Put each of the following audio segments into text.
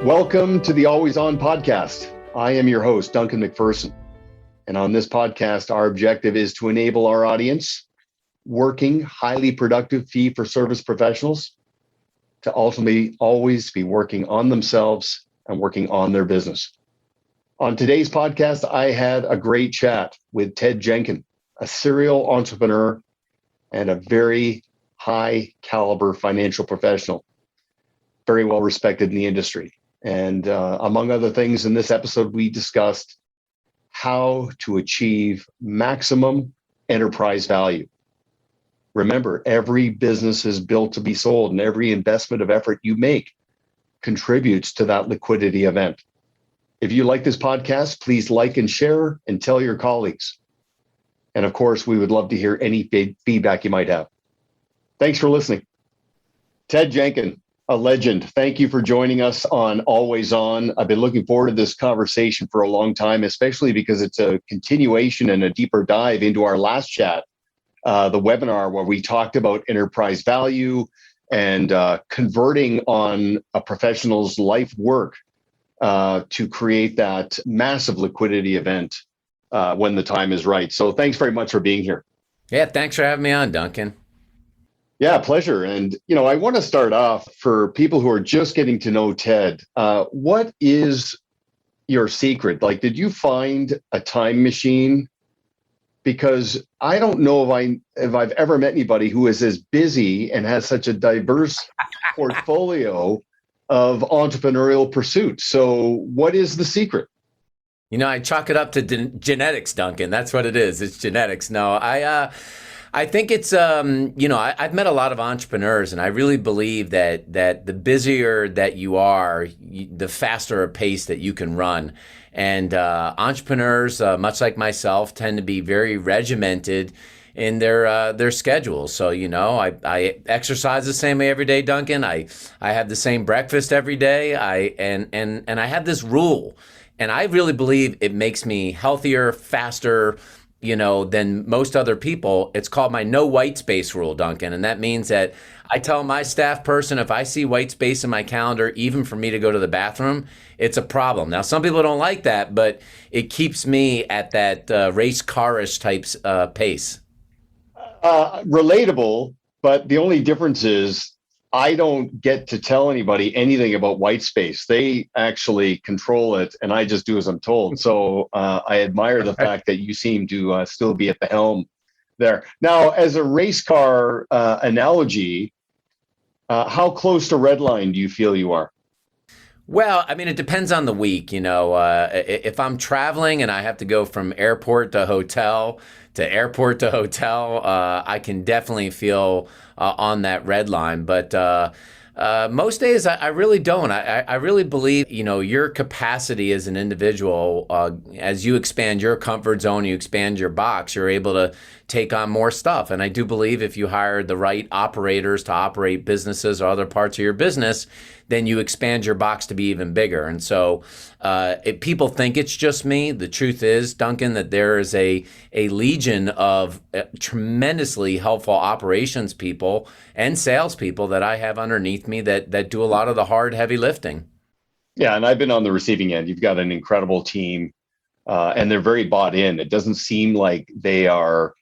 Welcome to the Always On podcast. I am your host, Duncan MacPherson. And on this podcast, our objective is to enable our audience, working, highly productive fee-for-service professionals, to ultimately always be working on themselves and working on their business. On today's podcast, I had a great chat with Ted Jenkin, a serial entrepreneur and a very high caliber financial professional, very well respected in the industry. And among other things, in this episode, we discussed how to achieve maximum enterprise value. Remember, every business is built to be sold, and every investment of effort you make contributes to that liquidity event. If you like this podcast, please like and share and tell your colleagues. And of course, we would love to hear any feedback you might have. Thanks for listening. Ted Jenkin, a legend. Thank you for joining us on Always On. I've been looking forward to this conversation for a long time, especially because it's a continuation and a deeper dive into our last chat, the webinar where we talked about enterprise value and converting on a professional's life work to create that massive liquidity event when the time is right. So thanks very much for being here. Yeah, thanks for having me on, Duncan. Yeah, pleasure. And, I want to start off for people who are just getting to know Ted. What is your secret? Like, did you find a time machine? Because I don't know if I've ever met anybody who is as busy and has such a diverse portfolio of entrepreneurial pursuits. So what is the secret? I chalk it up to genetics, Duncan. That's what it is. It's genetics. No, I think it's, I've met a lot of entrepreneurs, and I really believe that the busier that you are, the faster a pace that you can run. And entrepreneurs, much like myself, tend to be very regimented in their schedules. So, I exercise the same way every day, Duncan. I have the same breakfast every day. And I have this rule, and I really believe it makes me healthier, faster, than most other people. It's called my no white space rule, Duncan. And that means that I tell my staff person, if I see white space in my calendar, even for me to go to the bathroom, it's a problem. Now, some people don't like that, but it keeps me at that race car-ish type pace. Relatable, but the only difference is I don't get to tell anybody anything about white space. They actually control it, and I just do as I'm told. So I admire the fact that you seem to still be at the helm there. Now, as a race car analogy, how close to red line do you feel you are? Well, it depends on the week. If I'm traveling and I have to go from airport to hotel, I can definitely feel on that red line. But most days I really don't. I really believe, your capacity as an individual, as you expand your comfort zone, you expand your box, you're able to take on more stuff. And I do believe if you hire the right operators to operate businesses or other parts of your business, then you expand your box to be even bigger. And so if people think it's just me, the truth is, Duncan, that there is a legion of tremendously helpful operations people and salespeople that I have underneath me that do a lot of the hard, heavy lifting. Yeah, and I've been on the receiving end. You've got an incredible team, and they're very bought in. It doesn't seem like they are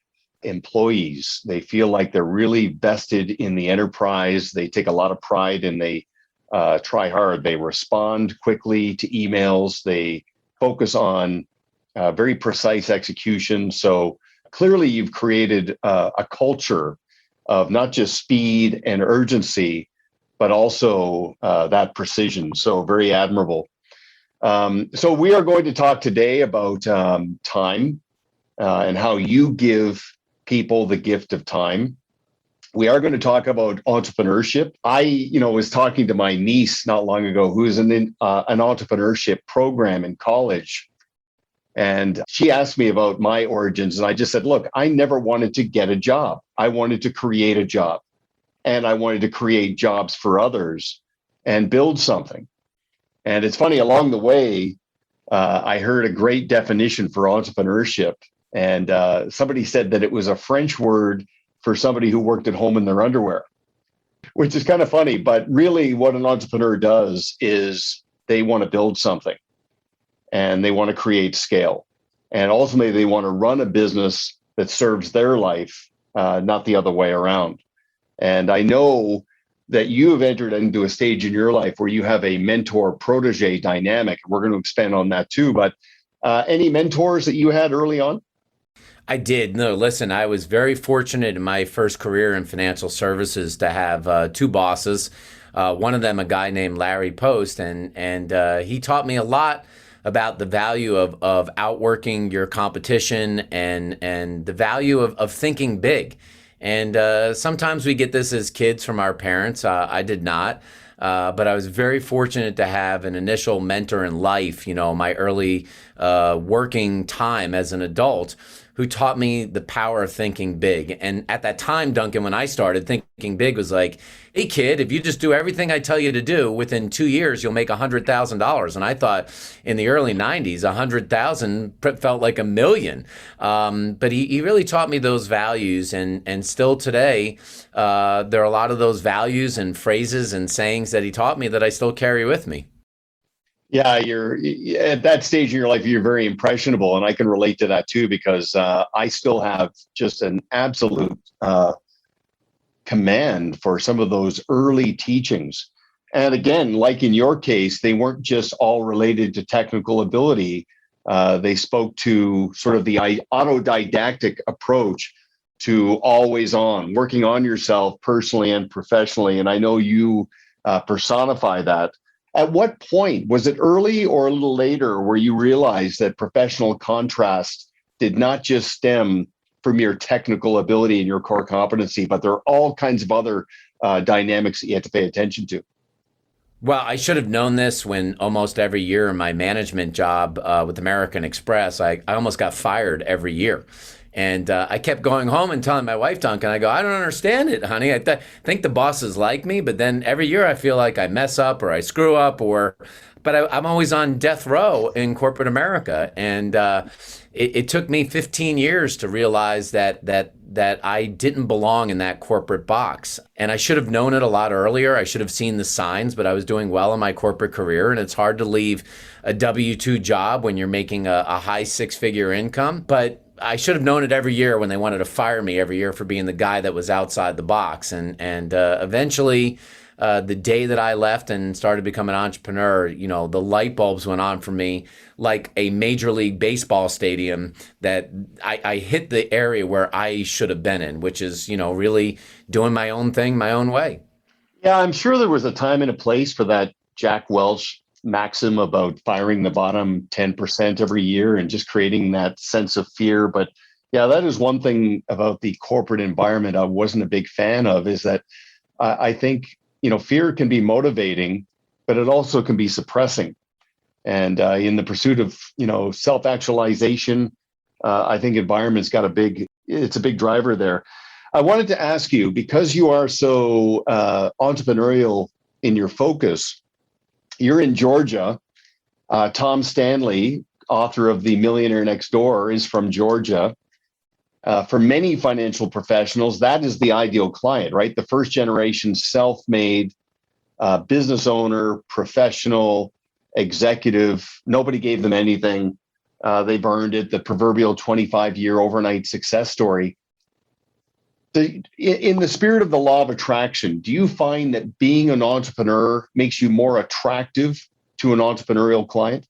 employees. They feel like they're really vested in the enterprise. They take a lot of pride, and they try hard. They respond quickly to emails. They focus on very precise execution. So clearly you've created a culture of not just speed and urgency, but also that precision. So very admirable. So we are going to talk today about time and how you give people the gift of time. We are going to talk about entrepreneurship. I, was talking to my niece not long ago, who's in an entrepreneurship program in college. And she asked me about my origins. And I just said, look, I never wanted to get a job. I wanted to create a job. And I wanted to create jobs for others and build something. And it's funny, along the way, I heard a great definition for entrepreneurship. And somebody said that it was a French word for somebody who worked at home in their underwear, which is kind of funny. But really what an entrepreneur does is they want to build something and they want to create scale. And ultimately, they want to run a business that serves their life, not the other way around. And I know that you have entered into a stage in your life where you have a mentor protege dynamic. We're going to expand on that too. But any mentors that you had early on? I did. No, listen, I was very fortunate in my first career in financial services to have two bosses. One of them, a guy named Larry Post, and he taught me a lot about the value of outworking your competition and the value of thinking big. And sometimes we get this as kids from our parents. I did not. But I was very fortunate to have an initial mentor in life, my early working time as an adult, who taught me the power of thinking big. And at that time, Duncan, when I started, thinking big was like, hey, kid, if you just do everything I tell you to do, within 2 years, you'll make $100,000. And I thought in the early 90s, 100,000 felt like $1 million. But he really taught me those values. And still today, there are a lot of those values and phrases and sayings that he taught me that I still carry with me. Yeah, you're at that stage in your life, you're very impressionable. And I can relate to that too, because I still have just an absolute command for some of those early teachings. And again, like in your case, they weren't just all related to technical ability. They spoke to sort of the autodidactic approach to always on, working on yourself personally and professionally. And I know you personify that. At what point, was it early or a little later, where you realized that professional contrast did not just stem from your technical ability and your core competency, but there are all kinds of other dynamics that you had to pay attention to? Well, I should have known this when almost every year in my management job with American Express, I almost got fired every year. And I kept going home and telling my wife, Duncan, I go, I don't understand it, honey. I think the bosses like me, but then every year I feel like I mess up or I screw up but I'm always on death row in corporate America. And it took me 15 years to realize that I didn't belong in that corporate box. And I should have known it a lot earlier. I should have seen the signs, but I was doing well in my corporate career. And it's hard to leave a W-2 job when you're making a high six-figure income. But I should have known it every year when they wanted to fire me every year for being the guy that was outside the box. And eventually, the day that I left and started to become an entrepreneur, the light bulbs went on for me like a Major League Baseball stadium, that I hit the area where I should have been in, which is, really doing my own thing, my own way. Yeah, I'm sure there was a time and a place for that Jack Welch maxim about firing the bottom 10% every year and just creating that sense of fear. But yeah, that is one thing about the corporate environment I wasn't a big fan of, is that I think, fear can be motivating, but it also can be suppressing. And in the pursuit of, self-actualization, I think environment's it's a big driver there. I wanted to ask you, because you are so entrepreneurial in your focus, you're in Georgia. Tom Stanley, author of The Millionaire Next Door, is from Georgia. For many financial professionals, that is the ideal client, right? The first generation self-made business owner, professional, executive. Nobody gave them anything. They've earned it, the proverbial 25-year overnight success story. In the spirit of the law of attraction, do you find that being an entrepreneur makes you more attractive to an entrepreneurial client?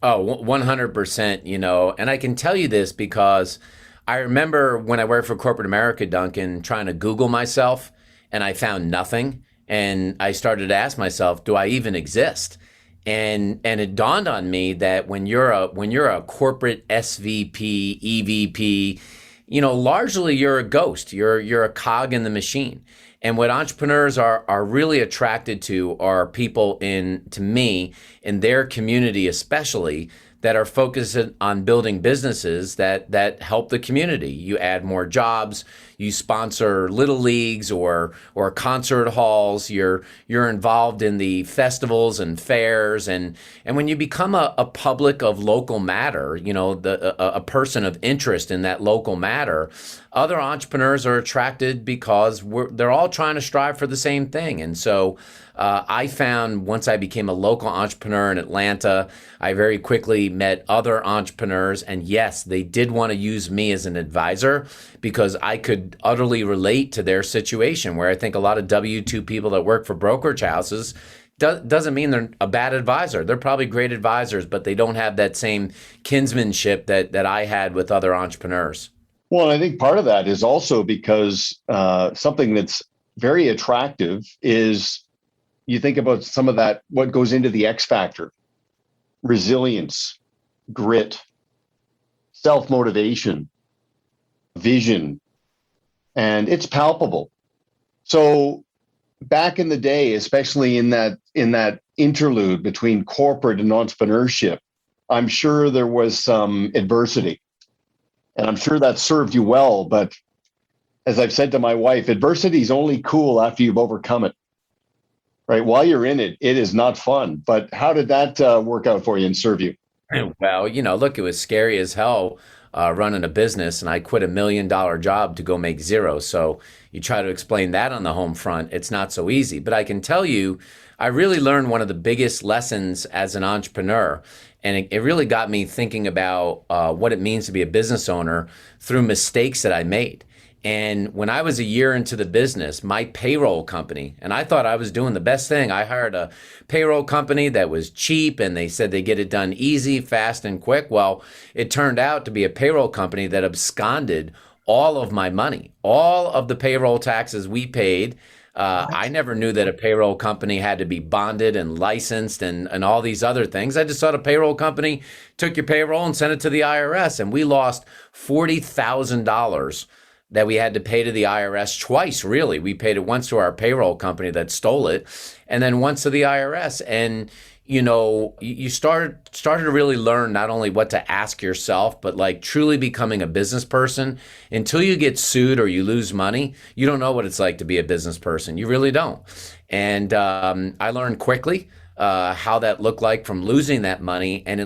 Oh, 100%, and I can tell you this because I remember when I worked for corporate America, Duncan, trying to Google myself, and I found nothing. And I started to ask myself, do I even exist? And it dawned on me that when you're a corporate SVP, EVP, largely you're a ghost. You're a cog in the machine. And what entrepreneurs are really attracted to are people in their community especially, that are focused on building businesses that help the community. You add more jobs, you sponsor little leagues or concert halls. You're involved in the festivals and fairs, and when you become a public of local matter, a person of interest in that local matter, other entrepreneurs are attracted because they're all trying to strive for the same thing. And so I found once I became a local entrepreneur in Atlanta, I very quickly met other entrepreneurs. And yes, they did want to use me as an advisor because I could utterly relate to their situation, where I think a lot of W-2 people that work for brokerage houses doesn't mean they're a bad advisor. They're probably great advisors, but they don't have that same kinsmanship that I had with other entrepreneurs. Well, I think part of that is also because something that's very attractive is you think about some of that, what goes into the X factor: resilience, grit, self-motivation, vision, and it's palpable. So back in the day, especially in that interlude between corporate and entrepreneurship, I'm sure there was some adversity. And I'm sure that served you well. But as I've said to my wife, adversity is only cool after you've overcome it. Right? While you're in it, it is not fun. But how did that work out for you and serve you? Well, look, it was scary as hell running a business, and I quit $1 million job to go make zero. So you try to explain that on the home front, it's not so easy. But I can tell you, I really learned one of the biggest lessons as an entrepreneur. And it really got me thinking about what it means to be a business owner through mistakes that I made. And when I was a year into the business, my payroll company, and I thought I was doing the best thing. I hired a payroll company that was cheap, and they said they get it done easy, fast, and quick. Well, it turned out to be a payroll company that absconded all of my money, all of the payroll taxes we paid. I never knew that a payroll company had to be bonded and licensed and all these other things. I just thought a payroll company took your payroll and sent it to the IRS, and we lost $40,000 that we had to pay to the IRS twice, really. We paid it once to our payroll company that stole it, and then once to the IRS. And, you started to really learn not only what to ask yourself, but like truly becoming a business person. Until you get sued or you lose money, you don't know what it's like to be a business person. You really don't. And I learned quickly how that looked like from losing that money. And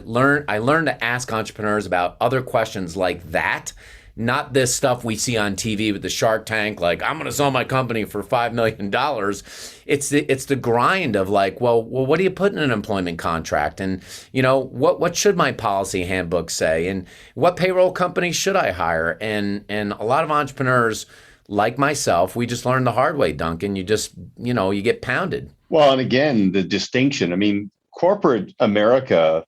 I learned to ask entrepreneurs about other questions like that. Not this stuff we see on TV with the Shark Tank, like, I'm going to sell my company for $5 million. It's the grind of like, well, what do you put in an employment contract? And, what should my policy handbook say? And what payroll company should I hire? And a lot of entrepreneurs like myself, we just learn the hard way, Duncan. You just, you get pounded. Well, and again, the distinction, I mean, corporate America,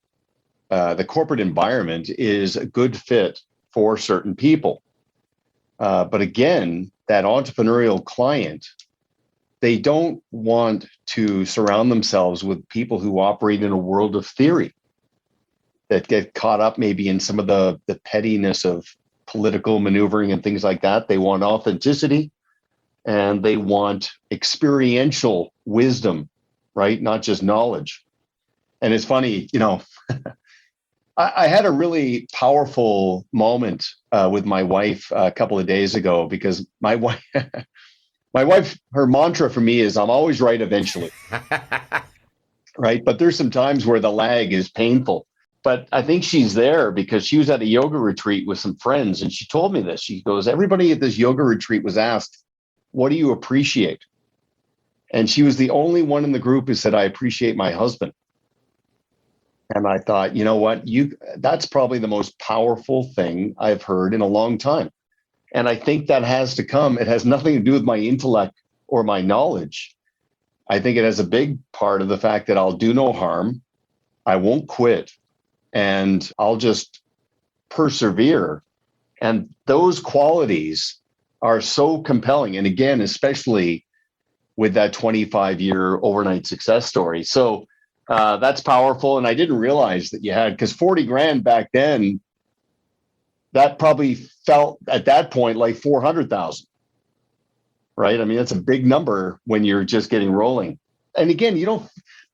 the corporate environment is a good fit for certain people. But again, that entrepreneurial client, they don't want to surround themselves with people who operate in a world of theory, that get caught up maybe in some of the pettiness of political maneuvering and things like that. They want authenticity and they want experiential wisdom, right? Not just knowledge. And it's funny, I had a really powerful moment with my wife a couple of days ago, because my wife, her mantra for me is, I'm always right eventually. Right. But there's some times where the lag is painful. But I think she's there because she was at a yoga retreat with some friends. And she told me this. She goes, everybody at this yoga retreat was asked, what do you appreciate? And she was the only one in the group who said, I appreciate my husband. And I thought, you know what, that's probably the most powerful thing I've heard in a long time. And I think that has to come. It has nothing to do with my intellect or my knowledge. I think it has a big part of the fact that I'll do no harm. I won't quit, and I'll just persevere. And those qualities are so compelling. And again, especially with that 25-year overnight success story. So that's powerful. And I didn't realize that you had, because 40 grand back then, that probably felt at that point like 400,000, right? I mean, that's a big number when you're just getting rolling. And again,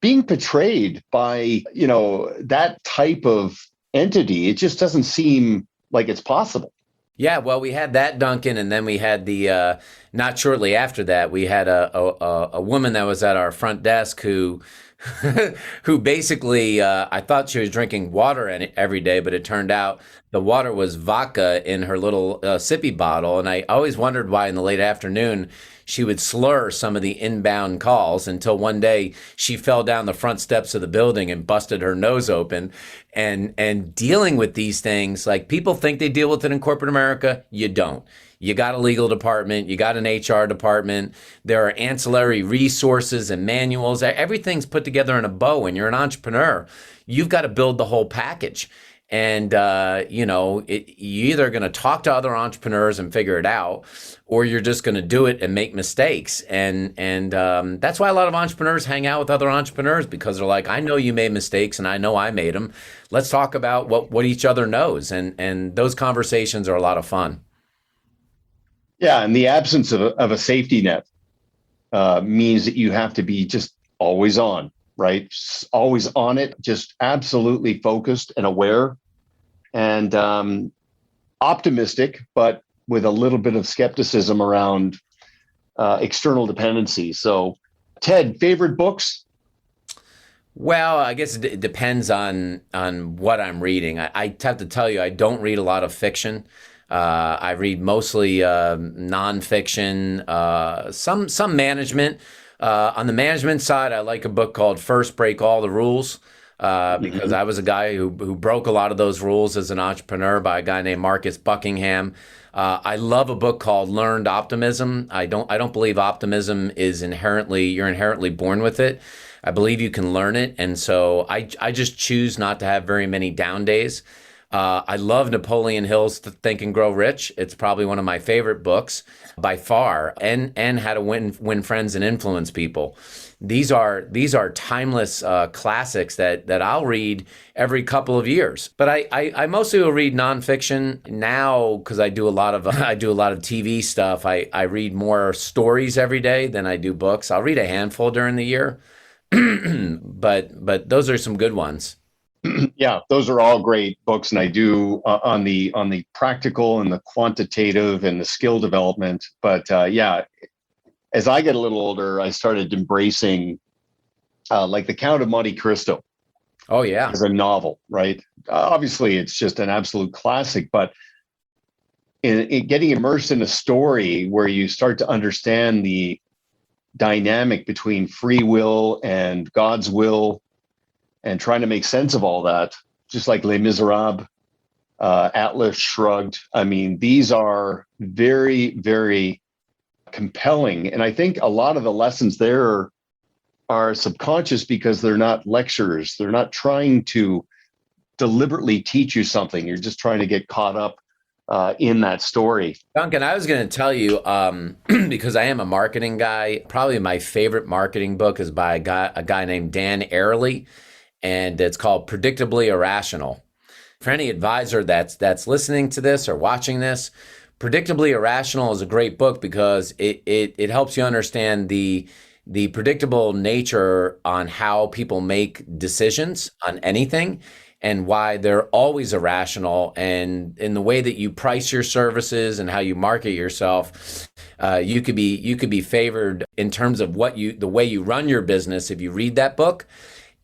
being portrayed by, that type of entity, it just doesn't seem like it's possible. Yeah, well, we had that Duncan, and then we had the not shortly after that, we had a woman that was at our front desk who who basically I thought she was drinking water every day, but it turned out the water was vodka in her little sippy bottle, and I always wondered why in the late afternoon she would slur some of the inbound calls until one day she fell down the front steps of the building and busted her nose open. And dealing with these things, like people think they deal with it in corporate America, you don't. You got a legal department, you got an HR department, there are ancillary resources and manuals. Everything's put together in a bow, and you're an entrepreneur. You've got to build the whole package. And, you're either going to talk to other entrepreneurs and figure it out, or you're just going to do it and make mistakes. And that's why a lot of entrepreneurs hang out with other entrepreneurs, because they're like, I know you made mistakes and I know I made them. Let's talk about what each other knows. And those conversations are a lot of fun. Yeah, and the absence of a safety net means that you have to be just always on, right? Always on it, just absolutely focused and aware and optimistic, but with a little bit of skepticism around external dependencies. So, Ted, favorite books? Well, I guess it depends on what I'm reading. I have to tell you, I don't read a lot of fiction. I read mostly nonfiction, some management. On the management side, I like a book called First Break All the Rules, because I was a guy who broke a lot of those rules as an entrepreneur by a guy named Marcus Buckingham. I love a book called Learned Optimism. I don't believe optimism is you're inherently born with it. I believe you can learn it, and so I just choose not to have very many down days. I love Napoleon Hill's Think and Grow Rich. It's probably one of my favorite books by far, and How to Win Friends and Influence People. These are timeless classics that I'll read every couple of years. But I mostly will read nonfiction now because I do a lot of TV stuff. I read more stories every day than I do books. I'll read a handful during the year, but those are some good ones. Yeah, those are all great books, and I do on the practical and the quantitative and the skill development. But yeah, as I get a little older, I started embracing like The Count of Monte Cristo. Oh yeah, as a novel, right? Obviously, it's just an absolute classic, but in getting immersed in a story where you start to understand the dynamic between free will and God's will, and trying to make sense of all that, just like Les Miserables, Atlas Shrugged. I mean, these are very, very compelling. And I think a lot of the lessons there are subconscious because they're not lectures. They're not trying to deliberately teach you something. You're just trying to get caught up in that story. Duncan, I was going to tell you, because I am a marketing guy, probably my favorite marketing book is by a guy named Dan Ariely, and it's called Predictably Irrational. For any advisor that's listening to this or watching this, Predictably Irrational is a great book because it helps you understand the predictable nature on how people make decisions on anything and why they're always irrational, and in the way that you price your services and how you market yourself, you could be favored in terms of the way you run your business if you read that book.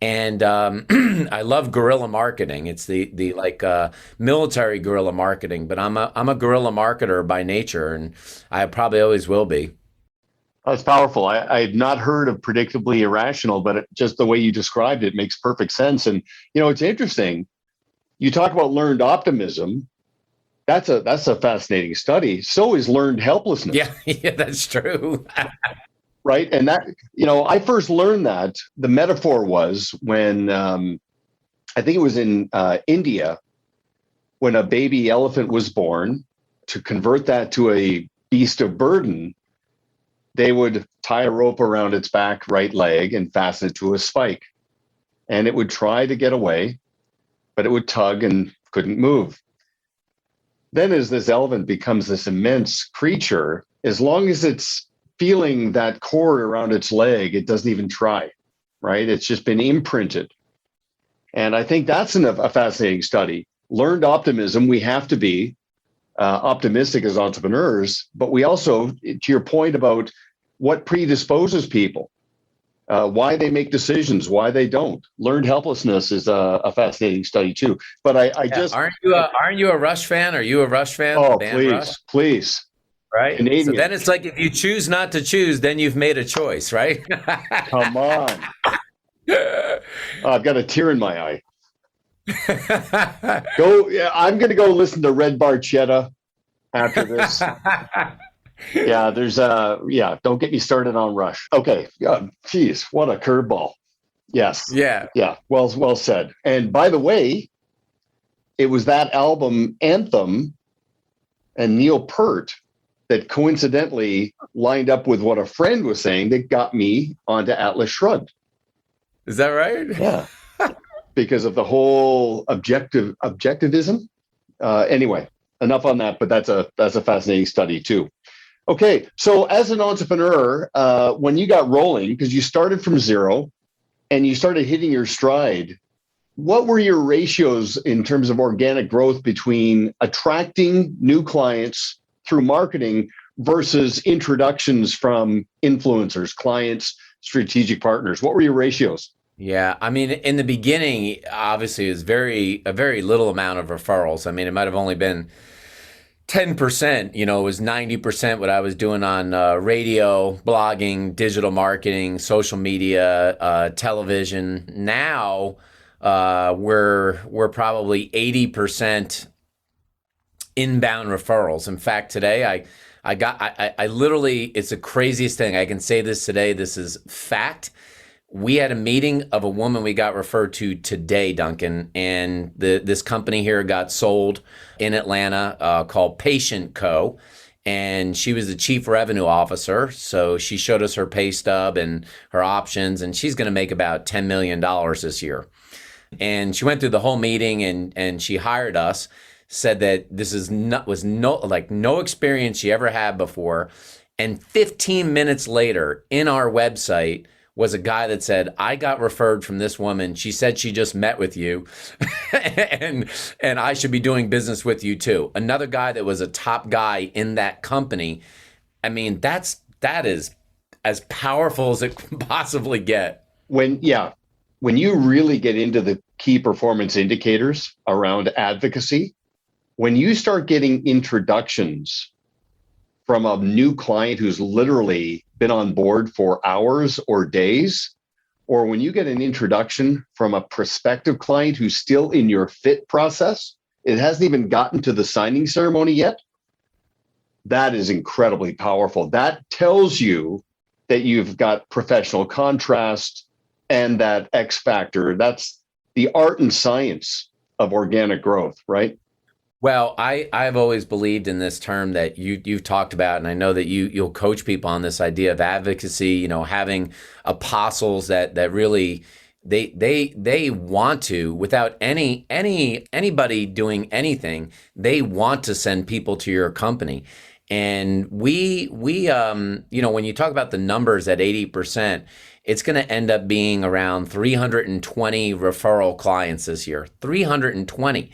And I love guerrilla marketing. It's the military guerrilla marketing, but I'm a guerrilla marketer by nature, and I probably always will be. That's powerful. I had not heard of Predictably Irrational, but just the way you described it makes perfect sense. And it's interesting. You talk about learned optimism. That's a fascinating study. So is learned helplessness. Yeah, that's true. Right. And that, I first learned that the metaphor was when I think it was in India, when a baby elephant was born. To convert that to a beast of burden, they would tie a rope around its back right leg and fasten it to a spike. And it would try to get away, but it would tug and couldn't move. Then as this elephant becomes this immense creature, as long as it's feeling that cord around its leg, it doesn't even try, right? It's just been imprinted. And I think that's a fascinating study. Learned optimism, we have to be, optimistic as entrepreneurs, but we also, to your point about what predisposes people, why they make decisions, why they don't. Learned helplessness is a fascinating study too. But I Yeah. just, Aren't you a Rush fan? Are you a Rush fan? The oh, band Rush? please, Right. So Canadian, then it's like if you choose not to choose, then you've made a choice, right? come on. I've got a tear in my eye. I'm going to go listen to Red Barchetta after this. Yeah, don't get me started on Rush. Okay. Geez, what a curveball. Yes. Yeah. Yeah. Well said. And by the way, it was that album Anthem and Neil Peart that coincidentally lined up with what a friend was saying that got me onto Atlas Shrugged. Is that right? Yeah. Because of the whole objectivism. Anyway, enough on that, but that's a fascinating study too. Okay, so as an entrepreneur, when you got rolling, because you started from zero and you started hitting your stride, what were your ratios in terms of organic growth between attracting new clients through marketing versus introductions from influencers, clients, strategic partners? What were your ratios? Yeah, I mean, in the beginning, obviously, it was a very little amount of referrals. I mean, it might have only been 10%, it was 90% what I was doing on radio, blogging, digital marketing, social media, television. Now, we're probably 80% inbound referrals. In fact, today I literally, it's the craziest thing. I can say this today. This is fact. We had a meeting of a woman we got referred to today, Duncan, and this company here got sold in Atlanta called Patient Co. And she was the chief revenue officer. So she showed us her pay stub and her options, and she's going to make about $10 million this year. And she went through the whole meeting and she hired us, said that this was no experience she ever had before. And 15 minutes later in our website was a guy that said, I got referred from this woman. She said she just met with you and I should be doing business with you too. Another guy that was a top guy in that company. I mean, that is as powerful as it can possibly get. When you really get into the key performance indicators around advocacy, when you start getting introductions from a new client who's literally been on board for hours or days, or when you get an introduction from a prospective client who's still in your fit process, it hasn't even gotten to the signing ceremony yet, that is incredibly powerful. That tells you that you've got professional contrast and that X factor. That's the art and science of organic growth, right? Well, I've always believed in this term that you've talked about, and I know that you'll coach people on this idea of advocacy, having apostles that really they want to, without anybody doing anything, they want to send people to your company. And we when you talk about the numbers at 80%, it's going to end up being around 320 referral clients this year, 320.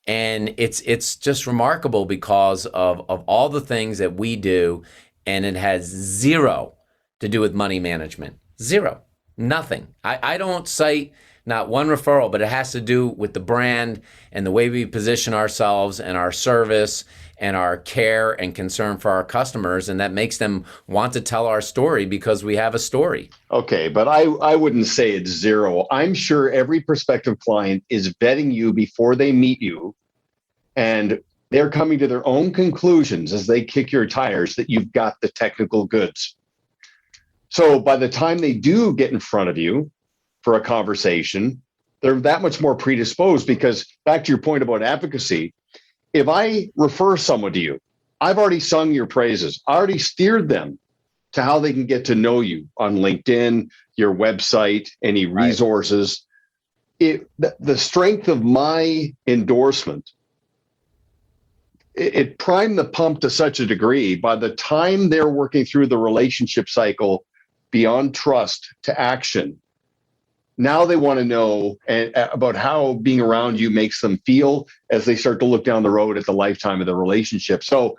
And it's just remarkable because of all the things that we do, and it has zero to do with money management. Zero. Nothing. I don't cite not one referral, but it has to do with the brand and the way we position ourselves and our service and our care and concern for our customers. And that makes them want to tell our story because we have a story. Okay, but I wouldn't say it's zero. I'm sure every prospective client is vetting you before they meet you, and they're coming to their own conclusions as they kick your tires that you've got the technical goods. So by the time they do get in front of you for a conversation, they're that much more predisposed, because back to your point about advocacy, if I refer someone to you, I've already sung your praises. I already steered them to how they can get to know you on LinkedIn, your website, any resources. The strength of my endorsement, it primed the pump to such a degree. By the time they're working through the relationship cycle beyond trust to action, Now they want to know about how being around you makes them feel as they start to look down the road at the lifetime of the relationship. So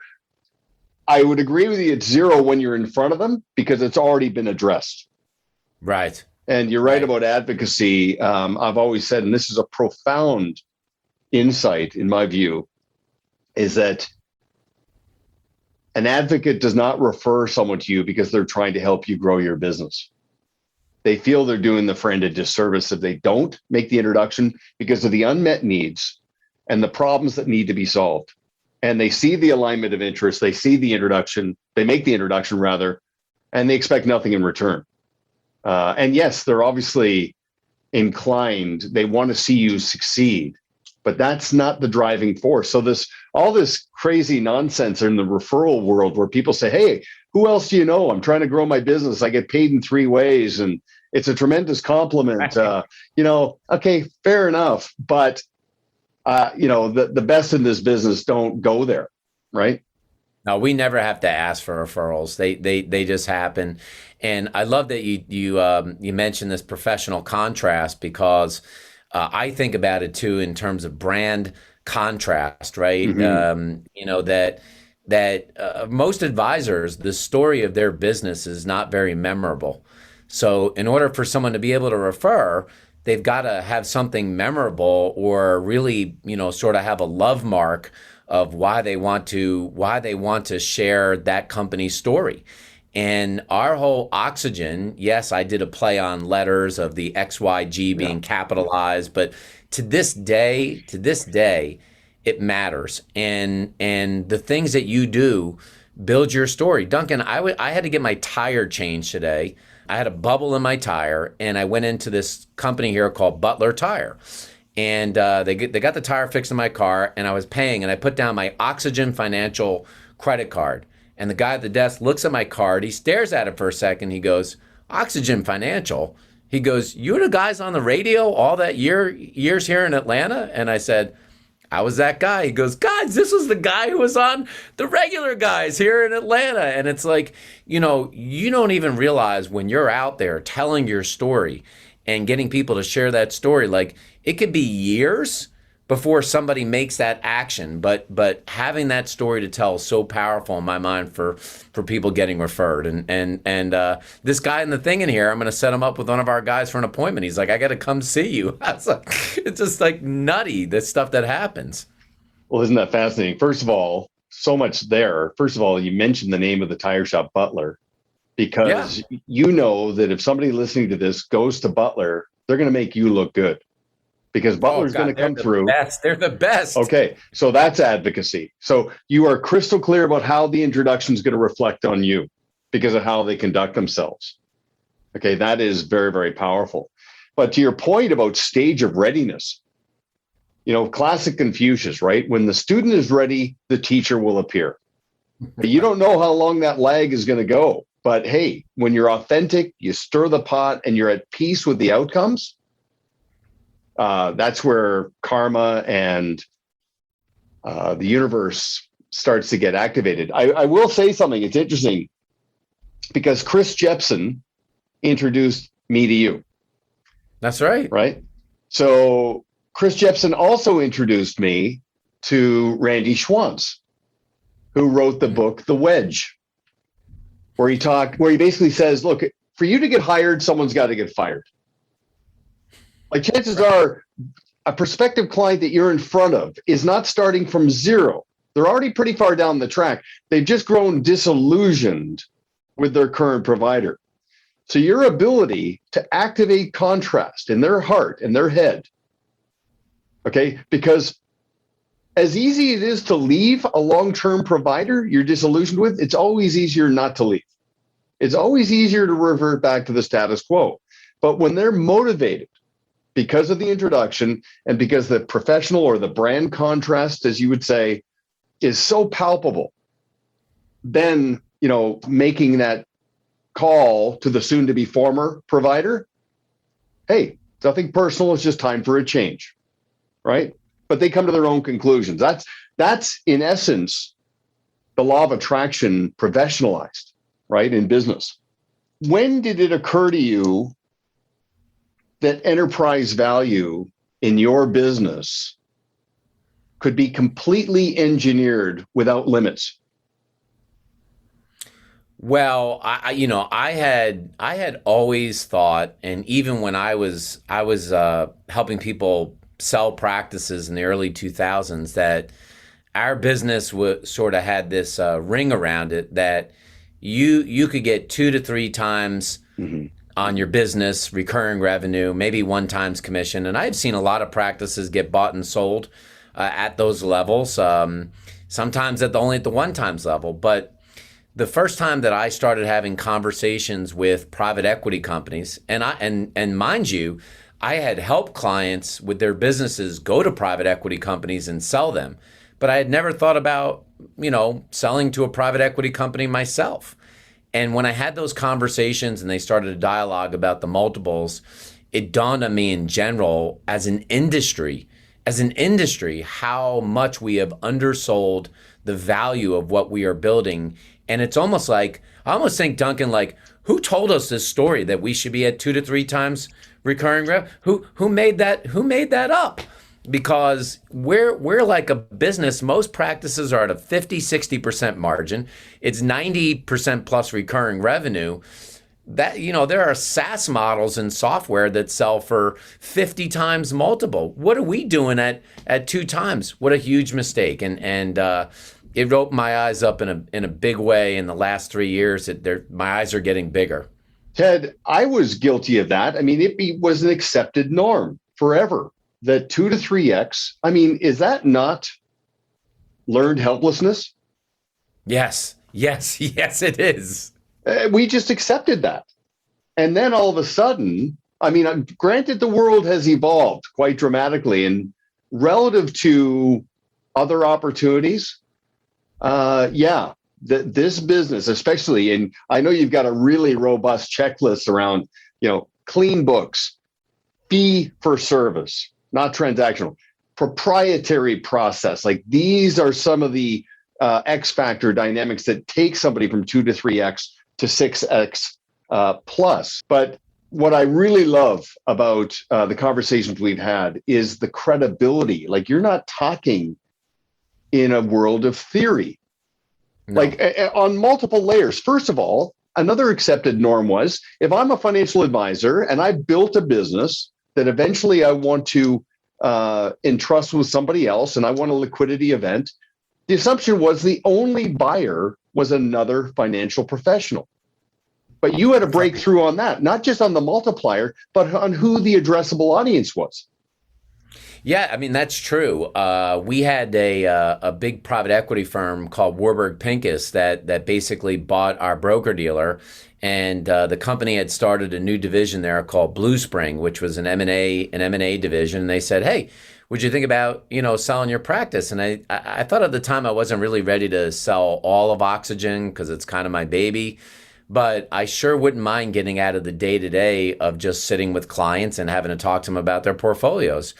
I would agree with you. It's zero when you're in front of them because it's already been addressed. Right. And you're right about advocacy. I've always said, and this is a profound insight in my view, is that an advocate does not refer someone to you because they're trying to help you grow your business. They feel they're doing the friend a disservice if they don't make the introduction because of the unmet needs and the problems that need to be solved. And they see the alignment of interest, they see the introduction, they make the introduction rather, and they expect nothing in return. And yes, they're obviously inclined, they want to see you succeed, but that's not the driving force. So all this crazy nonsense in the referral world where people say, hey, who else do you know? I'm trying to grow my business. I get paid in 3 ways and it's a tremendous compliment. Okay, fair enough. But, the best in this business don't go there, right? No, we never have to ask for referrals. They just happen. And I love that you mentioned this professional contrast because I think about it too in terms of brand contrast, right? Mm-hmm. That most advisors, the story of their business is not very memorable. So in order for someone to be able to refer, they've got to have something memorable or really, sort of have a love mark of why they want to share that company's story. And our whole Oxygen, yes, I did a play on letters of the XYG being capitalized, but to this day, it matters. And the things that you do build your story. Duncan, I had to get my tire changed today. I had a bubble in my tire, and I went into this company here called Butler Tire. And they got the tire fixed in my car, and I was paying, and I put down my Oxygen Financial credit card. And the guy at the desk looks at my card. He stares at it for a second. He goes, Oxygen Financial? He goes, you were the guys on the radio all that years here in Atlanta? And I said, I was that guy. He goes, guys, this was the guy who was on the regular guys here in Atlanta. And it's like, you don't even realize when you're out there telling your story and getting people to share that story, like it could be years before somebody makes that action, but having that story to tell is so powerful in my mind for people getting referred. And this guy in the thing in here, I'm going to set him up with one of our guys for an appointment. He's like, I got to come see you. It's just like nutty, this stuff that happens. Well, isn't that fascinating? First of all, so much there. First of all, you mentioned the name of the tire shop, Butler, because you know that if somebody listening to this goes to Butler, they're going to make you look good. Because Butler's going to come through. They're the best. Okay, so that's advocacy. So you are crystal clear about how the introduction is going to reflect on you because of how they conduct themselves. Okay, that is very, very powerful. But to your point about stage of readiness, classic Confucius, right? When the student is ready, the teacher will appear. You don't know how long that lag is going to go. But hey, when you're authentic, you stir the pot and you're at peace with the outcomes, that's where karma and the universe starts to get activated. I will say something. It's interesting because Chris Jepson introduced me to you. That's right. Right. So Chris Jepson also introduced me to Randy Schwantz, who wrote the book, The Wedge, where he basically says, look, for you to get hired, someone's got to get fired. Like chances are a prospective client that you're in front of is not starting from zero. They're already pretty far down the track. They've just grown disillusioned with their current provider. So your ability to activate contrast in their heart and their head, okay, because as easy it is to leave a long-term provider you're disillusioned with, it's always easier not to leave. It's always easier to revert back to the status quo. But when they're motivated, because of the introduction and because the professional or the brand contrast, as you would say, is so palpable, then, making that call to the soon to be former provider, hey, nothing personal. It's just time for a change. Right. But they come to their own conclusions. That's in essence, the law of attraction professionalized, right, in business. When did it occur to you that enterprise value in your business could be completely engineered without limits? Well, I had always thought, and even when I was helping people sell practices in the early 2000s, that our business sort of had this ring around it that you could get 2 to 3 times on your business recurring revenue, maybe 1 times commission. And I've seen a lot of practices get bought and sold at those levels. Sometimes only at the 1 times level, but the first time that I started having conversations with private equity companies, and mind you, I had helped clients with their businesses go to private equity companies and sell them, but I had never thought about, selling to a private equity company myself. And when I had those conversations and they started a dialogue about the multiples, it dawned on me in general as an industry, how much we have undersold the value of what we are building. And it's almost like, I almost think, Duncan, like, who told us this story that we should be at 2 to 3 times recurring revenue? Who made that up? Because we're like a business. Most practices are at a 50-60% margin. It's 90% plus recurring revenue. That, there are SaaS models in software that sell for 50 times multiple. What are we doing at 2 times? What a huge mistake. And it opened my eyes up in a big way in the last 3 years. My eyes are getting bigger. Ted, I was guilty of that. I mean, was an accepted norm forever. That 2 to 3x. I mean, is that not learned helplessness? Yes, it is. We just accepted that. And then all of a sudden, I mean, granted, the world has evolved quite dramatically, and relative to other opportunities, this business, especially, and I know you've got a really robust checklist around, clean books, fee for service, not transactional, proprietary process. Like, these are some of the X factor dynamics that take somebody from 2 to 3x to 6x plus. But what I really love about the conversations we've had is the credibility. Like, you're not talking in a world of theory. No. Like, on multiple layers. First of all, another accepted norm was, if I'm a financial advisor and I built a business that eventually I want to entrust with somebody else and I want a liquidity event, the assumption was the only buyer was another financial professional. But you had a breakthrough on that, not just on the multiplier, but on who the addressable audience was. Yeah, I mean, that's true. We had a big private equity firm called Warburg Pincus that basically bought our broker-dealer, and the company had started a new division there called Blue Spring, which was an M&A division. And they said, "Hey, would you think about, selling your practice?" And I thought at the time I wasn't really ready to sell all of Oxygen because it's kind of my baby. But I sure wouldn't mind getting out of the day-to-day of just sitting with clients and having to talk to them about their portfolios.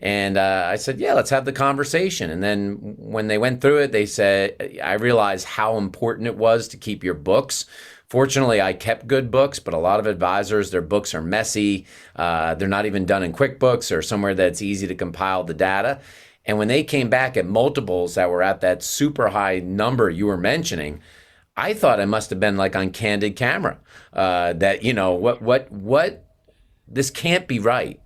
And I said, yeah, let's have the conversation. And then when they went through it, they said, I realized how important it was to keep your books. Fortunately, I kept good books, but a lot of advisors, their books are messy. They're not even done in QuickBooks or somewhere that's easy to compile the data. And when they came back at multiples that were at that super high number you were mentioning, I thought I must have been like on candid camera, that, what, this can't be right.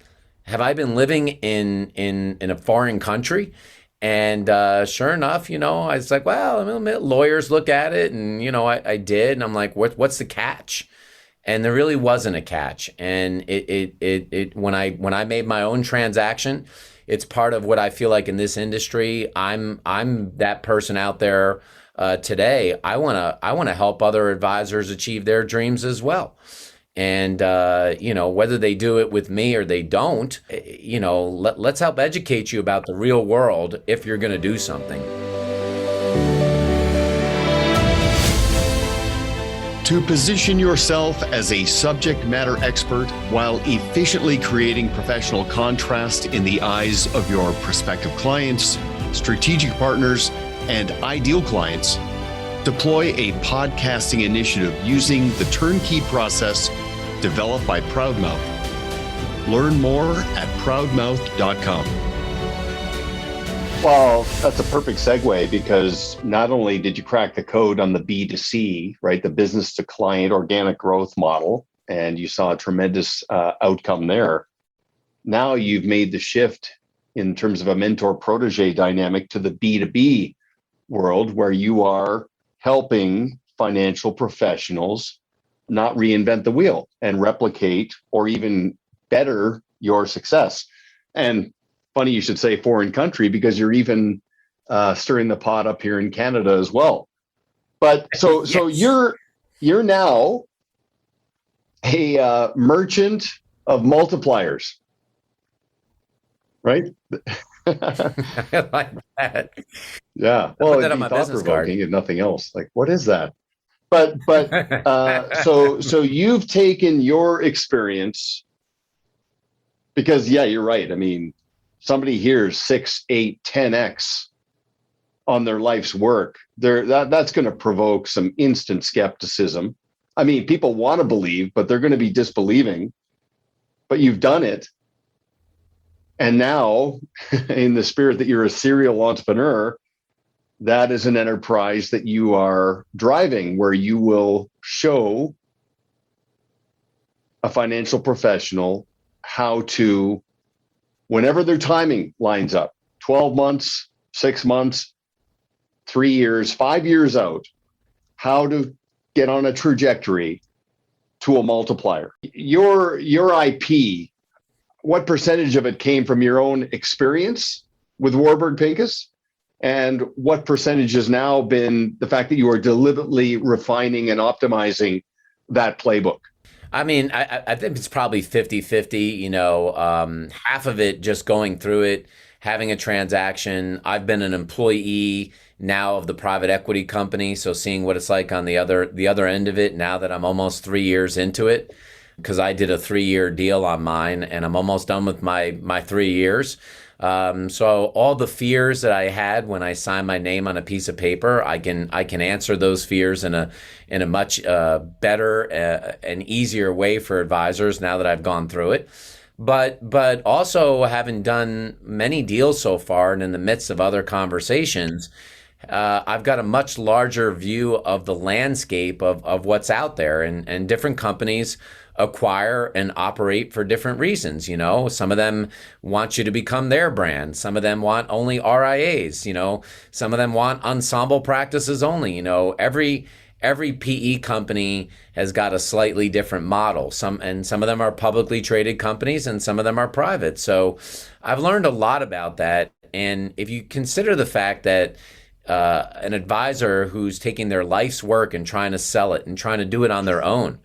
Have I been living in a foreign country? And sure enough, I was like, well, lawyers look at it, and I did, and I'm like, what's the catch? And there really wasn't a catch. And when I made my own transaction, it's part of what I feel like in this industry. I'm that person out there today. I wanna help other advisors achieve their dreams as well. And, whether they do it with me or they don't, let's help educate you about the real world if you're going to do something. To position yourself as a subject matter expert while efficiently creating professional contrast in the eyes of your prospective clients, strategic partners, and ideal clients, deploy a podcasting initiative using the turnkey process developed by Proudmouth. Learn more at proudmouth.com. Well, that's a perfect segue, because not only did you crack the code on the B2C, right, the business to client organic growth model, and you saw a tremendous outcome there. Now you've made the shift in terms of a mentor protege dynamic to the B2B world, where you are helping financial professionals not reinvent the wheel and replicate or even better your success. And funny you should say foreign country, because you're even stirring the pot up here in Canada as well. But so you're now a merchant of multipliers, right? I like that. Yeah. Well, Well, put that it'd on be my business card. thought-provoking if nothing else. Like, what is that? But so you've taken your experience, because you're right. I mean, somebody hears 6, 8, 10x on their life's work. That's going to provoke some instant skepticism. I mean, people want to believe, but they're going to be disbelieving. But you've done it. And now, in the spirit that you're a serial entrepreneur, that is an enterprise that you are driving, where you will show a financial professional how to, whenever their timing lines up, 12 months, 6 months, 3 years, 5 years out, how to get on a trajectory to a multiplier. Your IP, what percentage of it came from your own experience with Warburg Pincus? And what percentage has now been the fact that you are deliberately refining and optimizing that playbook? I mean, I think it's probably 50-50, half of it just going through it, having a transaction. I've been an employee now of the private equity company, so seeing what it's like on the other end of it now that I'm almost 3 years into it, because I did a 3-year deal on mine, and I'm almost done with my 3 years. So all the fears that I had when I signed my name on a piece of paper, I can answer those fears in a much better and easier way for advisors now that I've gone through it. But also, having done many deals so far, and in the midst of other conversations, I've got a much larger view of the landscape of what's out there, and different companies acquire and operate for different reasons. Some of them want you to become their brand. Some of them want only RIAs. Some of them want ensemble practices only. Every PE company has got a slightly different model. Some of them are publicly traded companies, and some of them are private. So I've learned a lot about that. And if you consider the fact that an advisor who's taking their life's work and trying to sell it and trying to do it on their own,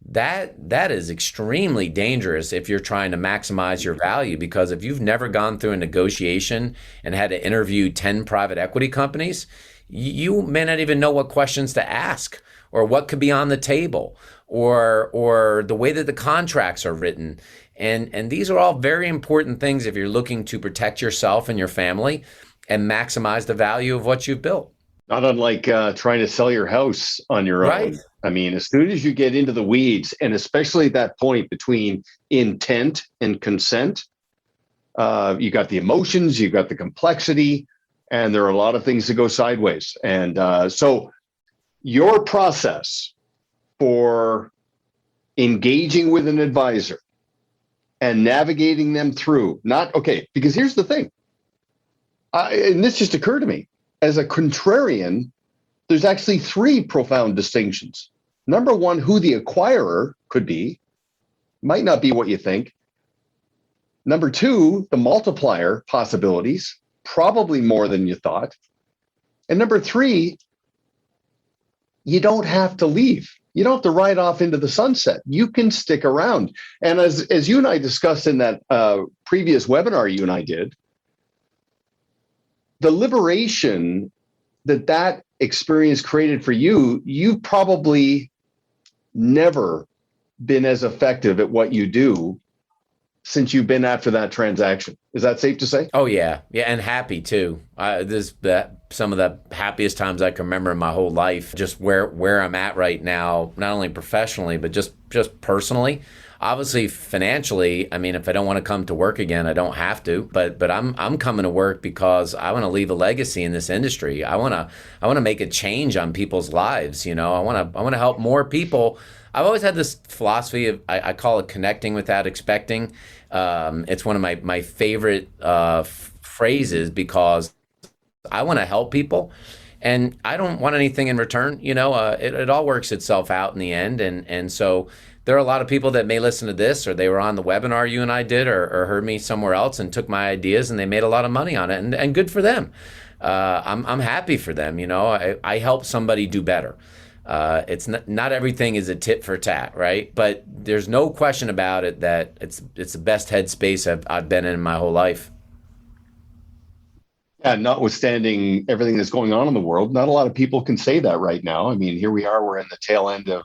that is extremely dangerous if you're trying to maximize your value, because if you've never gone through a negotiation and had to interview 10 private equity companies, you may not even know what questions to ask, or what could be on the table, or the way that the contracts are written. And these are all very important things if you're looking to protect yourself and your family and maximize the value of what you've built. Not unlike trying to sell your house on your own. I mean, as soon as you get into the weeds, and especially at that point between intent and consent, you got the emotions, you got the complexity, and there are a lot of things that go sideways. And so your process for engaging with an advisor and navigating them through, because here's the thing, and this just occurred to me, as a contrarian, there's actually 3 profound distinctions. Number one, who the acquirer could be might not be what you think. Number 2, the multiplier possibilities, probably more than you thought. And number 3, you don't have to leave. You don't have to ride off into the sunset. You can stick around. And as you and I discussed in that previous webinar you and I did, the liberation that experience created for you, you've probably never been as effective at what you do since you've been after that transaction. Is that safe to say? Oh yeah, yeah, and happy too. This some of the happiest times I can remember in my whole life. Just where I'm at right now, not only professionally but just personally. Obviously, financially, I mean, if I don't want to come to work again, I don't have to. But I'm coming to work because I want to leave a legacy in this industry. I want to make a change on people's lives. You know, I want to help more people. I've always had this philosophy of I call it connecting without expecting. It's one of my favorite phrases because I want to help people, and I don't want anything in return. You know, it all works itself out in the end, and so there are a lot of people that may listen to this, or they were on the webinar you and I did, or heard me somewhere else and took my ideas and they made a lot of money on it, and good for them. I'm happy for them. You know, I help somebody do better. It's not everything is a tit for tat, right? But there's no question about it that it's the best headspace I've been in my whole life. Yeah, notwithstanding everything that's going on in the world, not a lot of people can say that right now. I mean, here we are, we're in the tail end of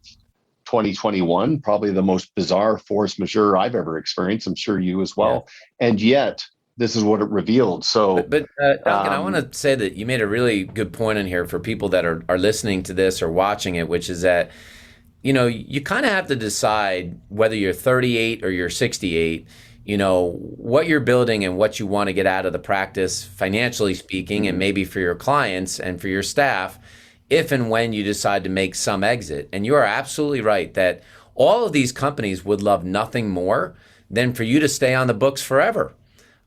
2021, probably the most bizarre force majeure I've ever experienced. I'm sure you as well. Yeah. And yet, this is what it revealed. So, but Duncan, I want to say that you made a really good point in here for people that are listening to this or watching it, which is that, you know, you kind of have to decide whether you're 38 or you're 68, you know, what you're building and what you want to get out of the practice, financially speaking, and maybe for your clients and for your staff, if and when you decide to make some exit. And you are absolutely right that all of these companies would love nothing more than for you to stay on the books forever.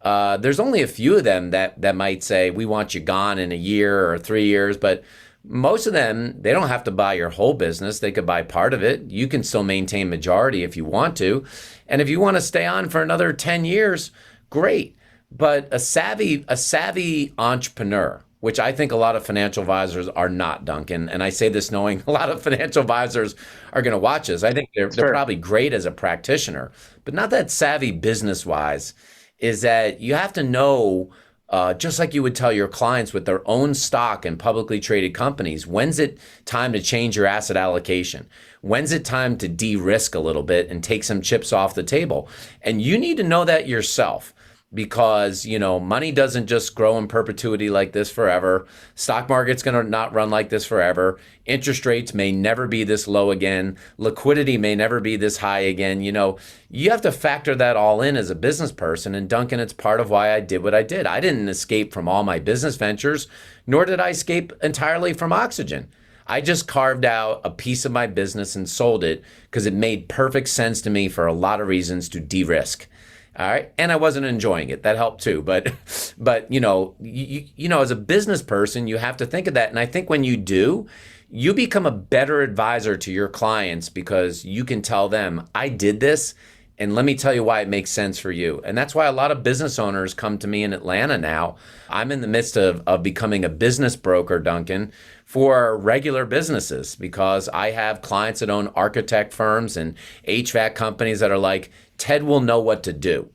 There's only a few of them that might say, we want you gone in a year or 3 years, but most of them, they don't have to buy your whole business. They could buy part of it. You can still maintain majority if you want to. And if you want to stay on for another 10 years, great. But a savvy entrepreneur, which I think a lot of financial advisors are not, Duncan. And I say this knowing a lot of financial advisors are going to watch this. I think they're probably great as a practitioner, but not that savvy business-wise, is that you have to know, just like you would tell your clients with their own stock in publicly traded companies, when's it time to change your asset allocation? When's it time to de-risk a little bit and take some chips off the table? And you need to know that yourself. Because, you know, money doesn't just grow in perpetuity like this forever. Stock market's going to not run like this forever. Interest rates may never be this low again. Liquidity may never be this high again. You know, you have to factor that all in as a business person. And Duncan, it's part of why I did what I did. I didn't escape from all my business ventures, nor did I escape entirely from oxygen. I just carved out a piece of my business and sold it because it made perfect sense to me for a lot of reasons to de-risk. All right. And I wasn't enjoying it. That helped too. But you know, you know, as a business person, you have to think of that. And I think when you do, you become a better advisor to your clients because you can tell them, I did this, and let me tell you why it makes sense for you. And that's why a lot of business owners come to me in Atlanta now. I'm in the midst of becoming a business broker, Duncan, for regular businesses because I have clients that own architect firms and HVAC companies that are like, Ted will know what to do.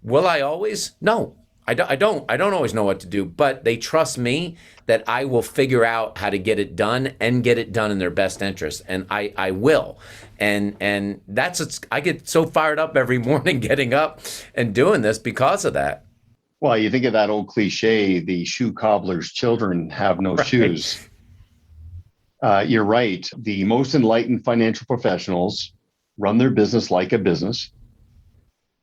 Will I always? No, I don't always know what to do, but they trust me that I will figure out how to get it done and get it done in their best interest. And I will. And that's, I get so fired up every morning getting up and doing this because of that. Well, you think of that old cliche, the shoe cobbler's children have no shoes. You're right. The most enlightened financial professionals run their business like a business,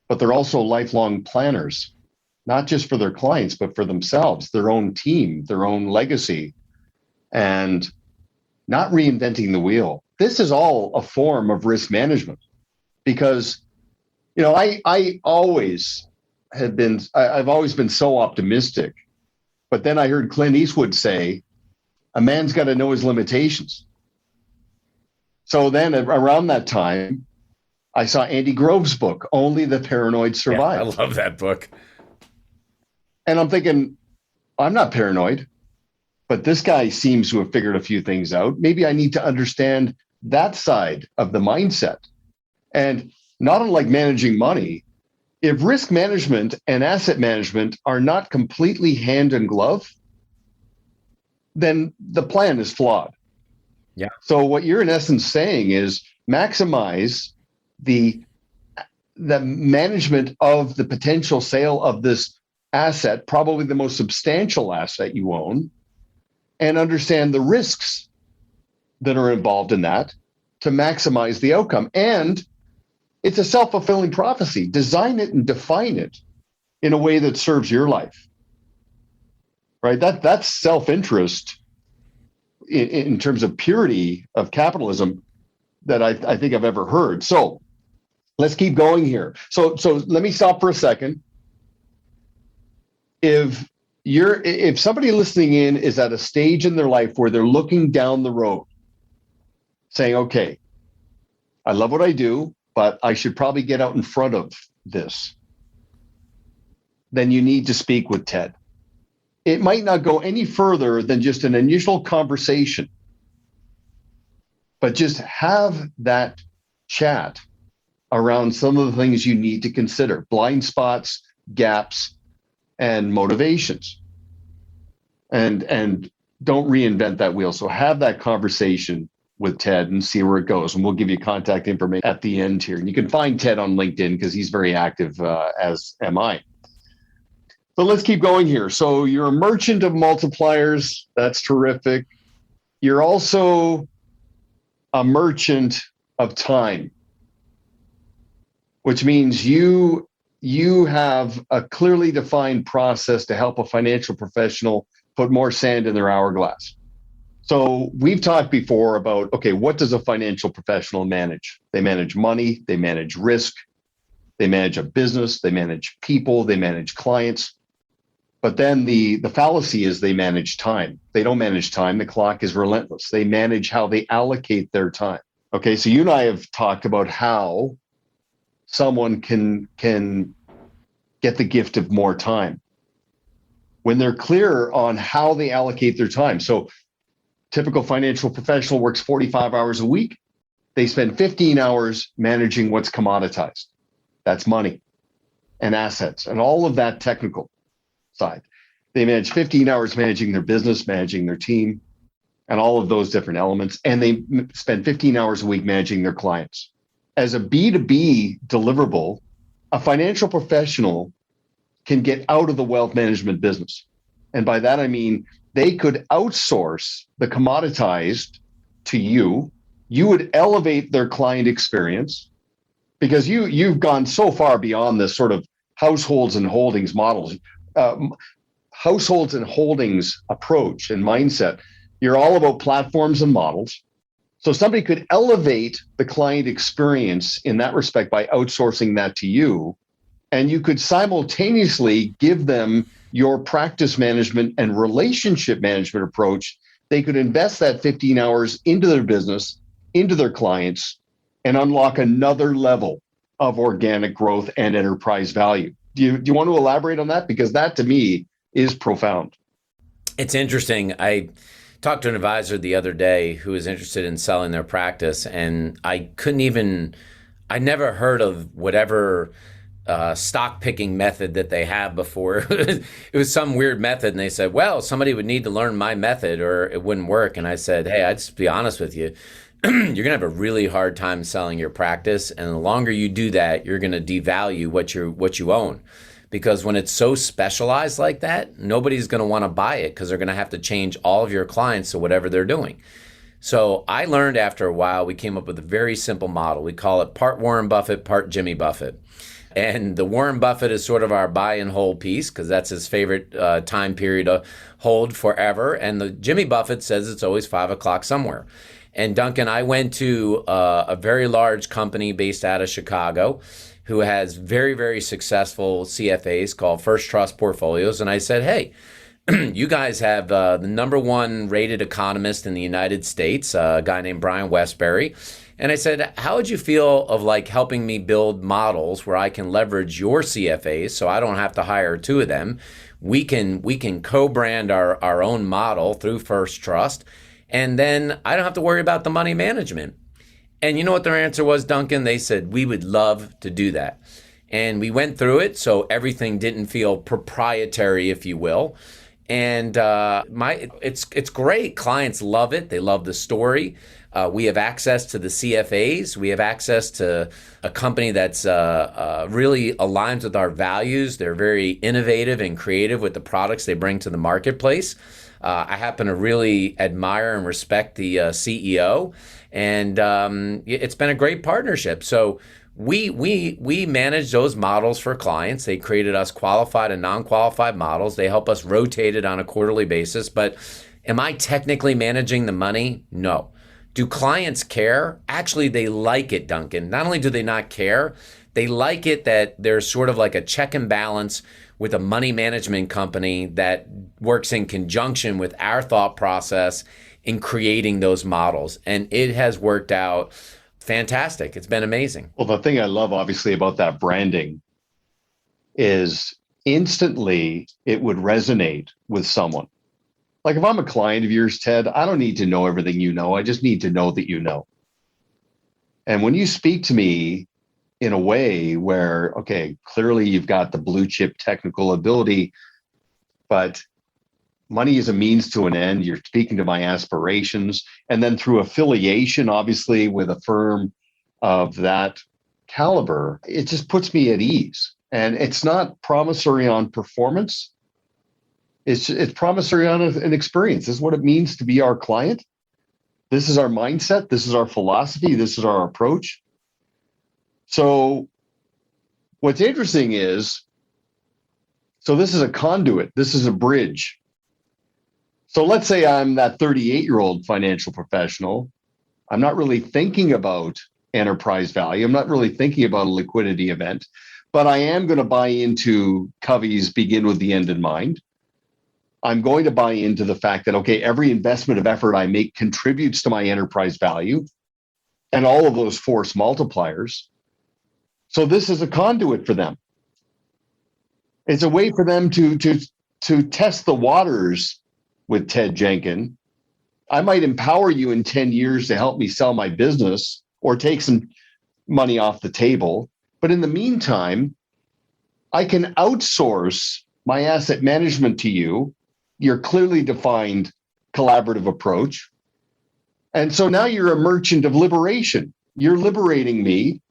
but they're also lifelong planners, not just for their clients, but for themselves, their own team, their own legacy, and not reinventing the wheel. This is all a form of risk management because, you know, I've always been so optimistic, but then I heard Clint Eastwood say, a man's got to know his limitations. So then around that time, I saw Andy Grove's book, Only the Paranoid Survive. Yeah, I love that book. And I'm thinking, I'm not paranoid, but this guy seems to have figured a few things out. Maybe I need to understand that side of the mindset. And not unlike managing money, if risk management and asset management are not completely hand in glove, then the plan is flawed. Yeah. So what you're in essence saying is maximize the the management of the potential sale of this asset, probably the most substantial asset you own, and understand the risks that are involved in that to maximize the outcome. And it's a self-fulfilling prophecy. Design it and define it in a way that serves your life, right? That's self-interest in terms of purity of capitalism that I think I've ever heard. So let's keep going here. So let me stop for a second. If somebody listening in is at a stage in their life where they're looking down the road, saying, okay, I love what I do, but I should probably get out in front of this, then you need to speak with Ted. It might not go any further than just an initial conversation, but just have that chat around some of the things you need to consider: blind spots, gaps, and motivations. And don't reinvent that wheel. So have that conversation with Ted and see where it goes. And we'll give you contact information at the end here. And you can find Ted on LinkedIn because he's very active, as am I. So let's keep going here. So you're a merchant of multipliers. That's terrific. You're also a merchant of time, which means you have a clearly defined process to help a financial professional put more sand in their hourglass. So we've talked before about, okay, what does a financial professional manage? They manage money, they manage risk, they manage a business, they manage people, they manage clients. But then the fallacy is they manage time. They don't manage time. The clock is relentless. They manage how they allocate their time. Okay, so you and I have talked about how someone can get the gift of more time when they're clear on how they allocate their time. So typical financial professional works 45 hours a week. They spend 15 hours managing what's commoditized. That's money and assets and all of that technical side. They manage 15 hours managing their business, managing their team, and all of those different elements. And they spend 15 hours a week managing their clients. As a B2B deliverable, a financial professional can get out of the wealth management business. And by that, I mean, they could outsource the commoditized to you. You would elevate their client experience because you've gone so far beyond this sort of households and holdings models. Households and holdings approach and mindset. You're all about platforms and models. So somebody could elevate the client experience in that respect by outsourcing that to you. And you could simultaneously give them your practice management and relationship management approach. They could invest that 15 hours into their business, into their clients, and unlock another level of organic growth and enterprise value. Do you want to elaborate on that? Because that to me is profound. It's interesting. I talked to an advisor the other day who was interested in selling their practice, and I never heard of whatever stock picking method that they have before. It was some weird method, and they said, well, somebody would need to learn my method or it wouldn't work. And I said, hey, I'd just be honest with you. You're going to have a really hard time selling your practice. And the longer you do that, you're going to devalue what you own. Because when it's so specialized like that, nobody's going to want to buy it because they're going to have to change all of your clients to whatever they're doing. So I learned after a while, we came up with a very simple model. We call it part Warren Buffett, part Jimmy Buffett. And the Warren Buffett is sort of our buy and hold piece because that's his favorite time period to hold forever. And the Jimmy Buffett says it's always 5 o'clock somewhere. And Duncan, I went to a very large company based out of Chicago who has very, very successful CFAs called First Trust Portfolios. And I said, hey, you guys have the number one rated economist in the United States, a guy named Brian Westbury. And I said, how would you feel of like helping me build models where I can leverage your CFAs so I don't have to hire 2 of them? We can co-brand our own model through First Trust. And then I don't have to worry about the money management. And you know what their answer was, Duncan? They said, we would love to do that. And we went through it so everything didn't feel proprietary, if you will. And it's great. Clients love it. They love the story. We have access to the CFAs. We have access to a company that's really aligns with our values. They're very innovative and creative with the products they bring to the marketplace. I happen to really admire and respect the CEO, and it's been a great partnership. So we manage those models for clients. They created us qualified and non-qualified models. They help us rotate it on a quarterly basis. But am I technically managing the money? No. Do clients care? Actually, they like it, Duncan. Not only do they not care, they like it that there's sort of like a check and balance with a money management company that works in conjunction with our thought process in creating those models. And it has worked out fantastic. It's been amazing. Well, the thing I love, obviously, about that branding is instantly it would resonate with someone. Like if I'm a client of yours, Ted, I don't need to know everything you know. I just need to know that you know. And when you speak to me in a way where, okay, clearly you've got the blue chip technical ability, but money is a means to an end. You're speaking to my aspirations. And then through affiliation, obviously, with a firm of that caliber, it just puts me at ease. And it's not promissory on performance. It's promissory on an experience. This is what it means to be our client. This is our mindset. This is our philosophy. This is our approach. So what's interesting is, so this is a conduit. This is a bridge. So let's say I'm that 38-year-old financial professional. I'm not really thinking about enterprise value. I'm not really thinking about a liquidity event, but I am going to buy into Covey's begin with the end in mind. I'm going to buy into the fact that, okay, every investment of effort I make contributes to my enterprise value and all of those force multipliers. So this is a conduit for them. It's a way for them to test the waters with Ted Jenkin. I might empower you in 10 years to help me sell my business or take some money off the table. But in the meantime, I can outsource my asset management to you, your clearly defined collaborative approach. And so now you're a merchant of liberation. You're liberating me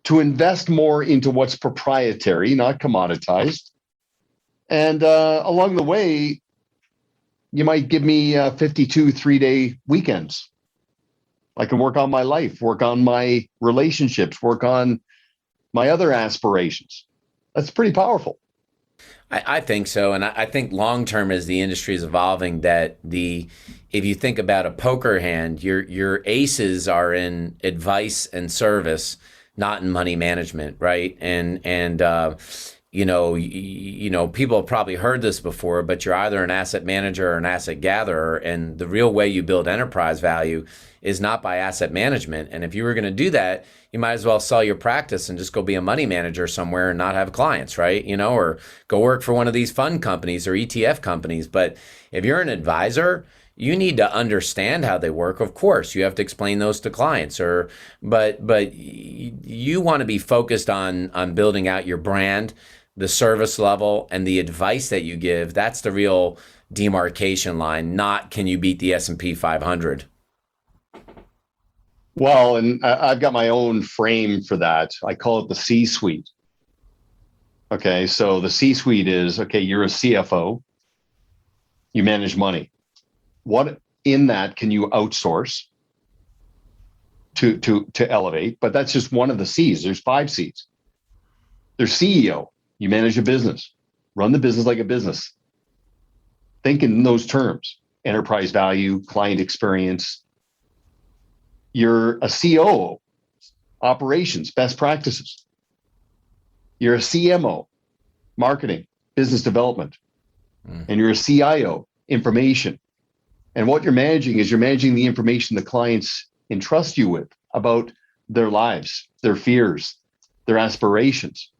to invest more into what's proprietary, not commoditized. And along the way, you might give me 52 3-day weekends. I can work on my life, work on my relationships, work on my other aspirations. That's pretty powerful. I think so. And I think long term, as the industry is evolving, that if you think about a poker hand, your aces are in advice and service, not in money management, right? And people have probably heard this before, but you're either an asset manager or an asset gatherer. And the real way you build enterprise value is not by asset management. And if you were going to do that, you might as well sell your practice and just go be a money manager somewhere and not have clients, right? Or go work for one of these fund companies or ETF companies. But if you're an advisor, you need to understand how they work. Of course, you have to explain those to clients, but you want to be focused on building out your brand, the service level, and the advice that you give. That's the real demarcation line, not can you beat the S&P 500. Well, and I've got my own frame for that. I call it the C-suite. Okay, so the C-suite is, okay, you're a CFO, you manage money. What in that can you outsource to elevate? But that's just one of the C's. There's 5 C's. There's CEO. You manage a business. Run the business like a business. Think in those terms. Enterprise value, client experience. You're a COO. Operations, best practices. You're a CMO. Marketing, business development. And you're a CIO. Information. And what you're managing is you're managing the information the clients entrust you with about their lives, their fears, their aspirations.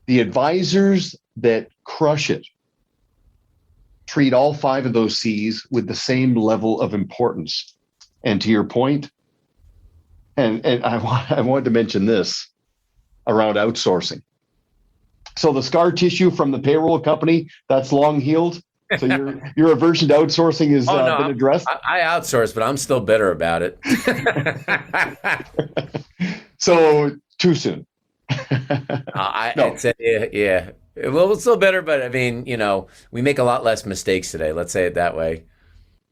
The advisors that crush it treat all 5 of those C's with the same level of importance. And to your point, and I wanted to mention this around outsourcing. So the scar tissue from the payroll company, that's long healed. So your aversion to outsourcing has Oh no, been addressed. I outsource, but I'm still bitter about it. So too soon. No. It's yeah. Well, it's still better, but I mean, we make a lot less mistakes today. Let's say it that way.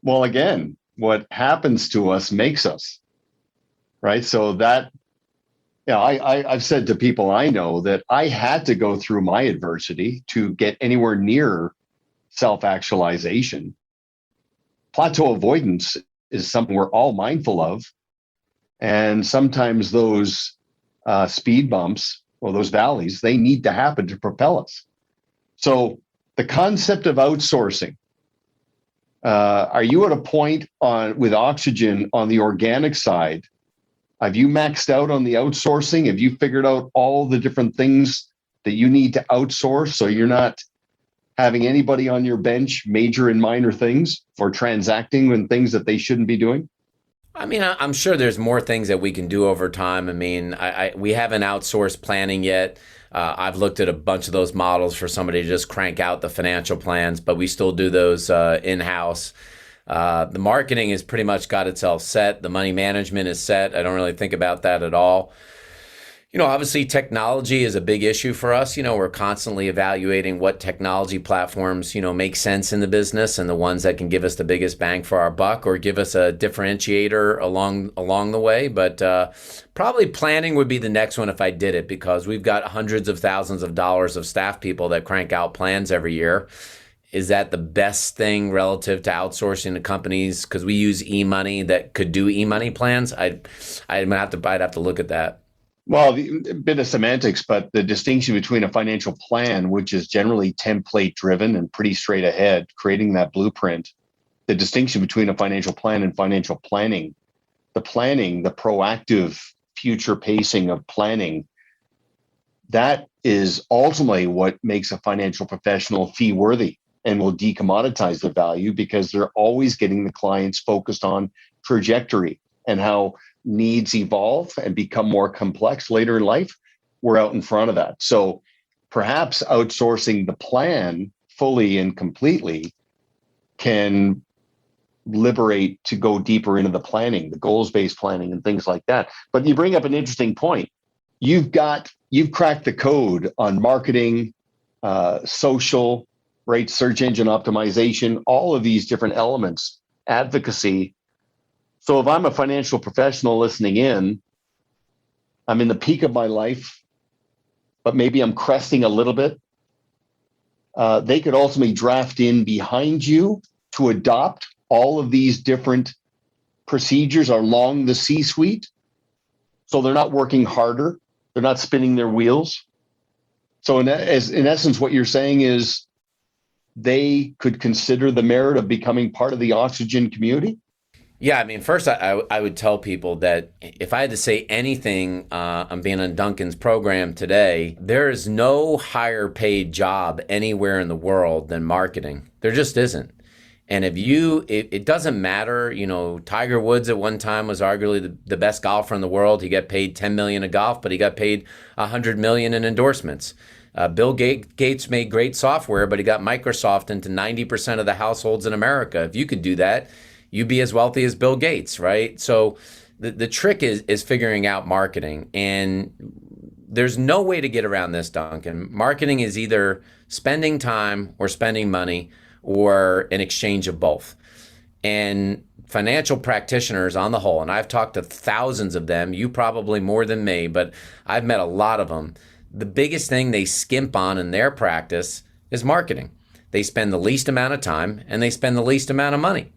Well, again, what happens to us makes us, right? So that, I've said to people I know that I had to go through my adversity to get anywhere near self-actualization. Plateau avoidance is something we're all mindful of. And sometimes those speed bumps or those valleys, they need to happen to propel us. So the concept of outsourcing, are you at a point with oxygen on the organic side? Have you maxed out on the outsourcing? Have you figured out all the different things that you need to outsource so you're not having anybody on your bench major and minor things or transacting in things that they shouldn't be doing? I mean, I'm sure there's more things that we can do over time. I mean, we haven't outsourced planning yet. I've looked at a bunch of those models for somebody to just crank out the financial plans, but we still do those in-house. The marketing has pretty much got itself set. The money management is set. I don't really think about that at all. Obviously technology is a big issue for us. We're constantly evaluating what technology platforms, make sense in the business and the ones that can give us the biggest bang for our buck or give us a differentiator along the way. But probably planning would be the next one if I did it, because we've got hundreds of thousands of dollars of staff people that crank out plans every year. Is that the best thing relative to outsourcing to companies? Because we use e-money that could do e-money plans. I'd have to look at that. Well, a bit of semantics, but the distinction between a financial plan, which is generally template driven and pretty straight ahead, creating that blueprint, the distinction between a financial plan and financial planning, the proactive future pacing of planning, that is ultimately what makes a financial professional fee worthy and will decommoditize the value, because they're always getting the clients focused on trajectory and how needs evolve and become more complex later in life. We're out in front of that. So perhaps outsourcing the plan fully and completely can liberate to go deeper into the planning, the goals-based planning and things like that. But you bring up an interesting point. You've cracked the code on marketing, social, right, search engine optimization, all of these different elements, advocacy. So if I'm a financial professional listening in, I'm in the peak of my life, but maybe I'm cresting a little bit. They could ultimately draft in behind you to adopt all of these different procedures along the C-suite. So they're not working harder. They're not spinning their wheels. So in essence, what you're saying is they could consider the merit of becoming part of the Oxygen community? Yeah, I mean, first, I would tell people that if I had to say anything on being on Duncan's program today, there is no higher paid job anywhere in the world than marketing. There just isn't. And it doesn't matter, Tiger Woods at one time was arguably the best golfer in the world. He got paid $10 million a golf, but he got paid $100 million in endorsements. Bill Gates made great software, but he got Microsoft into 90% of the households in America. If you could do that, you'd be as wealthy as Bill Gates, right? So the trick is figuring out marketing. And there's no way to get around this, Duncan. Marketing is either spending time or spending money or an exchange of both. And financial practitioners on the whole, and I've talked to thousands of them, you probably more than me, but I've met a lot of them. The biggest thing they skimp on in their practice is marketing. They spend the least amount of time and they spend the least amount of money.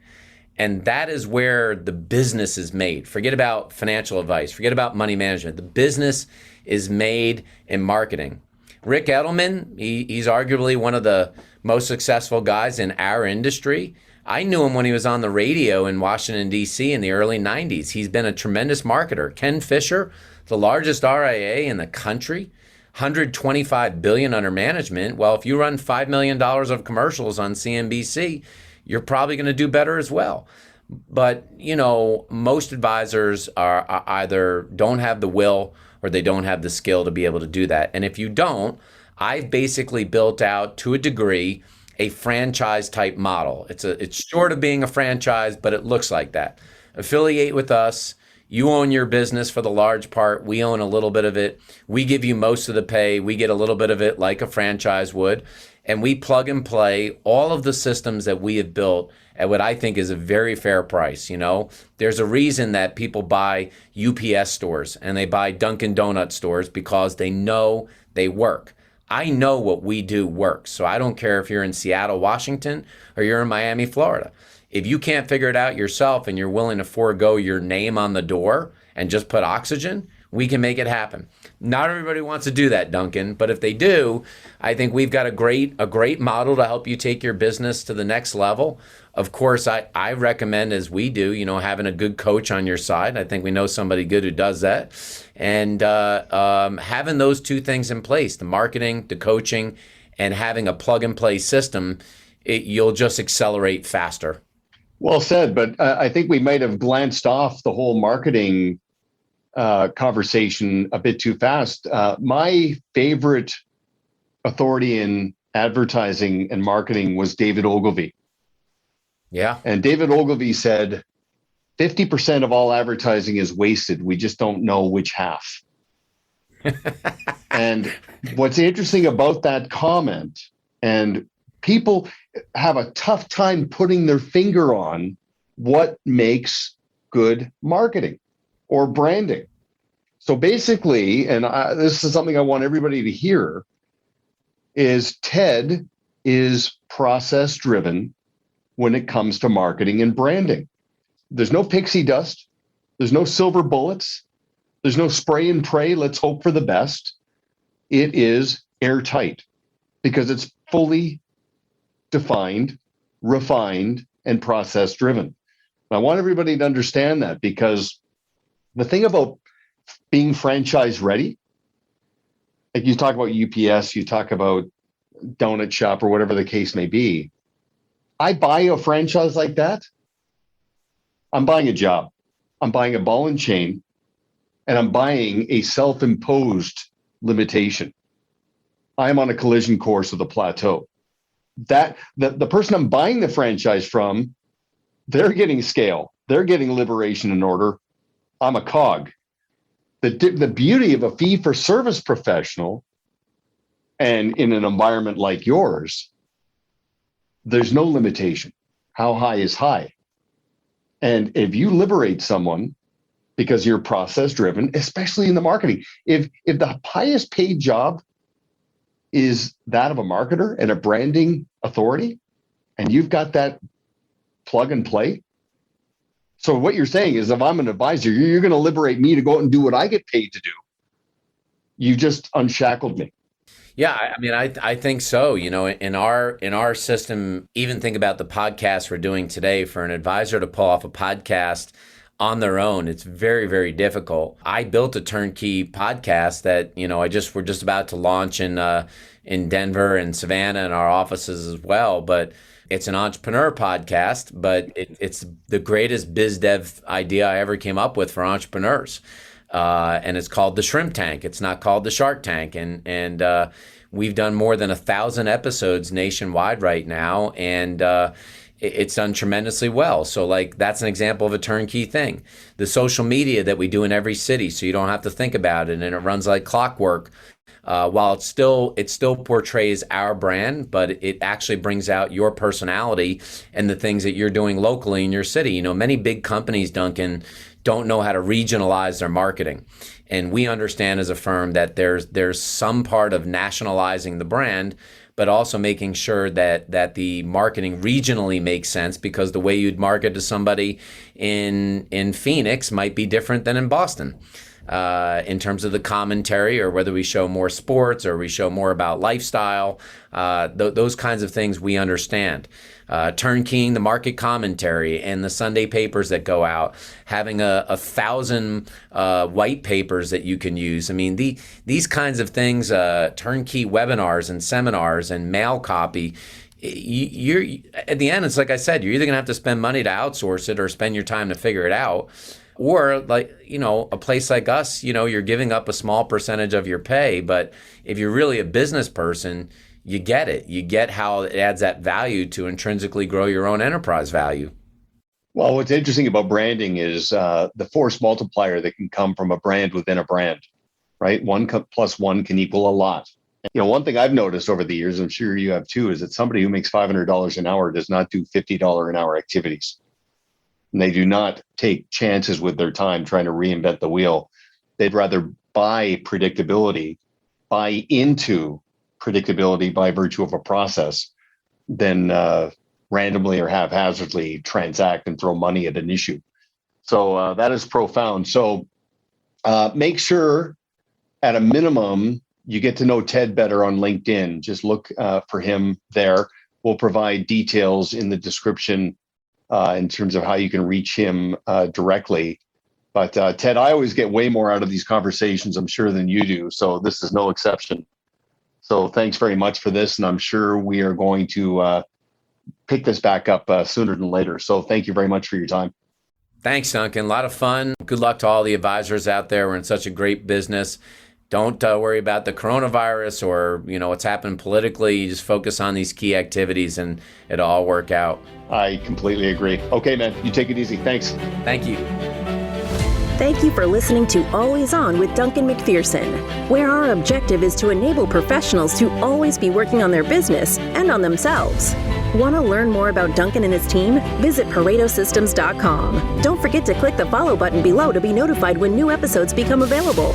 And that is where the business is made. Forget about financial advice. Forget about money management. The business is made in marketing. Rick Edelman, he's arguably one of the most successful guys in our industry. I knew him when he was on the radio in Washington, D.C. in the early 90s. He's been a tremendous marketer. Ken Fisher, the largest RIA in the country, $125 billion under management. Well, if you run $5 million of commercials on CNBC, you're probably going to do better as well. But, most advisors are either don't have the will or they don't have the skill to be able to do that. And if you don't, I've basically built out, to a degree, a franchise type model. It's short of being a franchise, but it looks like that. Affiliate with us. You own your business for the large part. We own a little bit of it. We give you most of the pay. We get a little bit of it like a franchise would. And we plug and play all of the systems that we have built at what I think is a very fair price. There's a reason that people buy UPS stores and they buy Dunkin' Donut stores, because they know they work. I know what we do works. So I don't care if you're in Seattle, Washington, or you're in Miami, Florida. If you can't figure it out yourself and you're willing to forego your name on the door and just put oxygen, we can make it happen. Not everybody wants to do that, Duncan, but if they do, I think we've got a great model to help you take your business to the next level. Of course, I recommend, as we do, having a good coach on your side. I think we know somebody good who does that. And having those two things in place, the marketing, the coaching, and having a plug and play system, you'll just accelerate faster. Well said, but I think we might have glanced off the whole marketing conversation a bit too fast. My favorite authority in advertising and marketing was David Ogilvy. Yeah. And David Ogilvy said, 50% of all advertising is wasted. We just don't know which half. And what's interesting about that comment, and people have a tough time putting their finger on what makes good marketing or branding. So basically, and this is something I want everybody to hear, is TED is process driven when it comes to marketing and branding. There's no pixie dust. There's no silver bullets. There's no spray and pray. Let's hope for the best. It is airtight because it's fully defined, refined, and process driven. And I want everybody to understand that, because the thing about being franchise ready, like you talk about UPS, you talk about Donut Shop or whatever the case may be. I buy a franchise like that, I'm buying a job. I'm buying a ball and chain, and I'm buying a self-imposed limitation. I am on a collision course with a plateau. That the person I'm buying the franchise from, they're getting scale. They're getting liberation and order. I'm a cog. The beauty of a fee-for-service professional, and in an environment like yours, there's no limitation. How high is high? And if you liberate someone because you're process driven, especially in the marketing, if the highest paid job is that of a marketer and a branding authority, and you've got that plug and play. So what you're saying is, if I'm an advisor, you're going to liberate me to go out and do what I get paid to do. You just unshackled me. Yeah, I mean, I think so. In our system, even think about the podcast we're doing today. For an advisor to pull off a podcast on their own, it's very, very difficult. I built a turnkey podcast that we're just about to launch in Denver and Savannah and our offices as well. But it's an entrepreneur podcast, but it's the greatest biz dev idea I ever came up with for entrepreneurs. And it's called the Shrimp Tank. It's not called the Shark Tank. And we've done more than 1,000 episodes nationwide right now, and it's done tremendously well. So that's an example of a turnkey thing. The social media that we do in every city, so you don't have to think about it, and it runs like clockwork. While it still portrays our brand, but it actually brings out your personality and the things that you're doing locally in your city. Many big companies, Duncan, don't know how to regionalize their marketing. And we understand as a firm that there's some part of nationalizing the brand, but also making sure that the marketing regionally makes sense, because the way you'd market to somebody in Phoenix might be different than in Boston. In terms of the commentary, or whether we show more sports or we show more about lifestyle, those kinds of things we understand. Turnkeying the market commentary and the Sunday papers that go out, having 1,000 white papers that you can use. I mean, these kinds of things, turnkey webinars and seminars and mail copy. You're at the end, it's like I said, you're either going to have to spend money to outsource it or spend your time to figure it out. Or like, a place like us, you're giving up a small percentage of your pay, but if you're really a business person, you get it. You get how it adds that value to intrinsically grow your own enterprise value. Well, what's interesting about branding is the force multiplier that can come from a brand within a brand, right? One plus one can equal a lot. One thing I've noticed over the years, I'm sure you have too, is that somebody who makes $500 an hour does not do $50 an hour activities. And they do not take chances with their time trying to reinvent the wheel. They'd rather buy predictability, buy into predictability by virtue of a process than randomly or haphazardly transact and throw money at an issue. So that is profound. So make sure at a minimum, you get to know Ted better on LinkedIn. Just look for him there. We'll provide details in the description in terms of how you can reach him directly. But Ted, I always get way more out of these conversations, I'm sure, than you do. So this is no exception. So thanks very much for this. And I'm sure we are going to pick this back up sooner than later. So thank you very much for your time. Thanks, Duncan. A lot of fun. Good luck to all the advisors out there. We're in such a great business. Don't worry about the coronavirus or, what's happening politically. You just focus on these key activities and it'll all work out. I completely agree. Okay, man, you take it easy. Thanks. Thank you. Thank you for listening to Always On with Duncan MacPherson, where our objective is to enable professionals to always be working on their business and on themselves. Want to learn more about Duncan and his team? Visit ParetoSystems.com. Don't forget to click the follow button below to be notified when new episodes become available.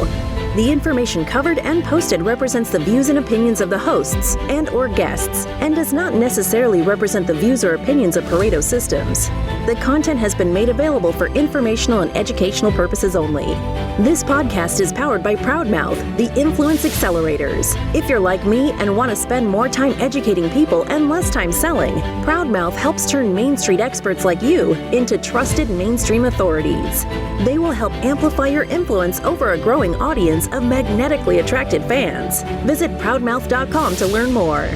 The information covered and posted represents the views and opinions of the hosts and/or guests and does not necessarily represent the views or opinions of Pareto Systems. The content has been made available for informational and educational purposes only. This podcast is powered by Proudmouth, the Influence Accelerators. If you're like me and want to spend more time educating people and less time selling, Proudmouth helps turn Main Street experts like you into trusted mainstream authorities. They will help amplify your influence over a growing audience of magnetically attracted fans. Visit proudmouth.com to learn more.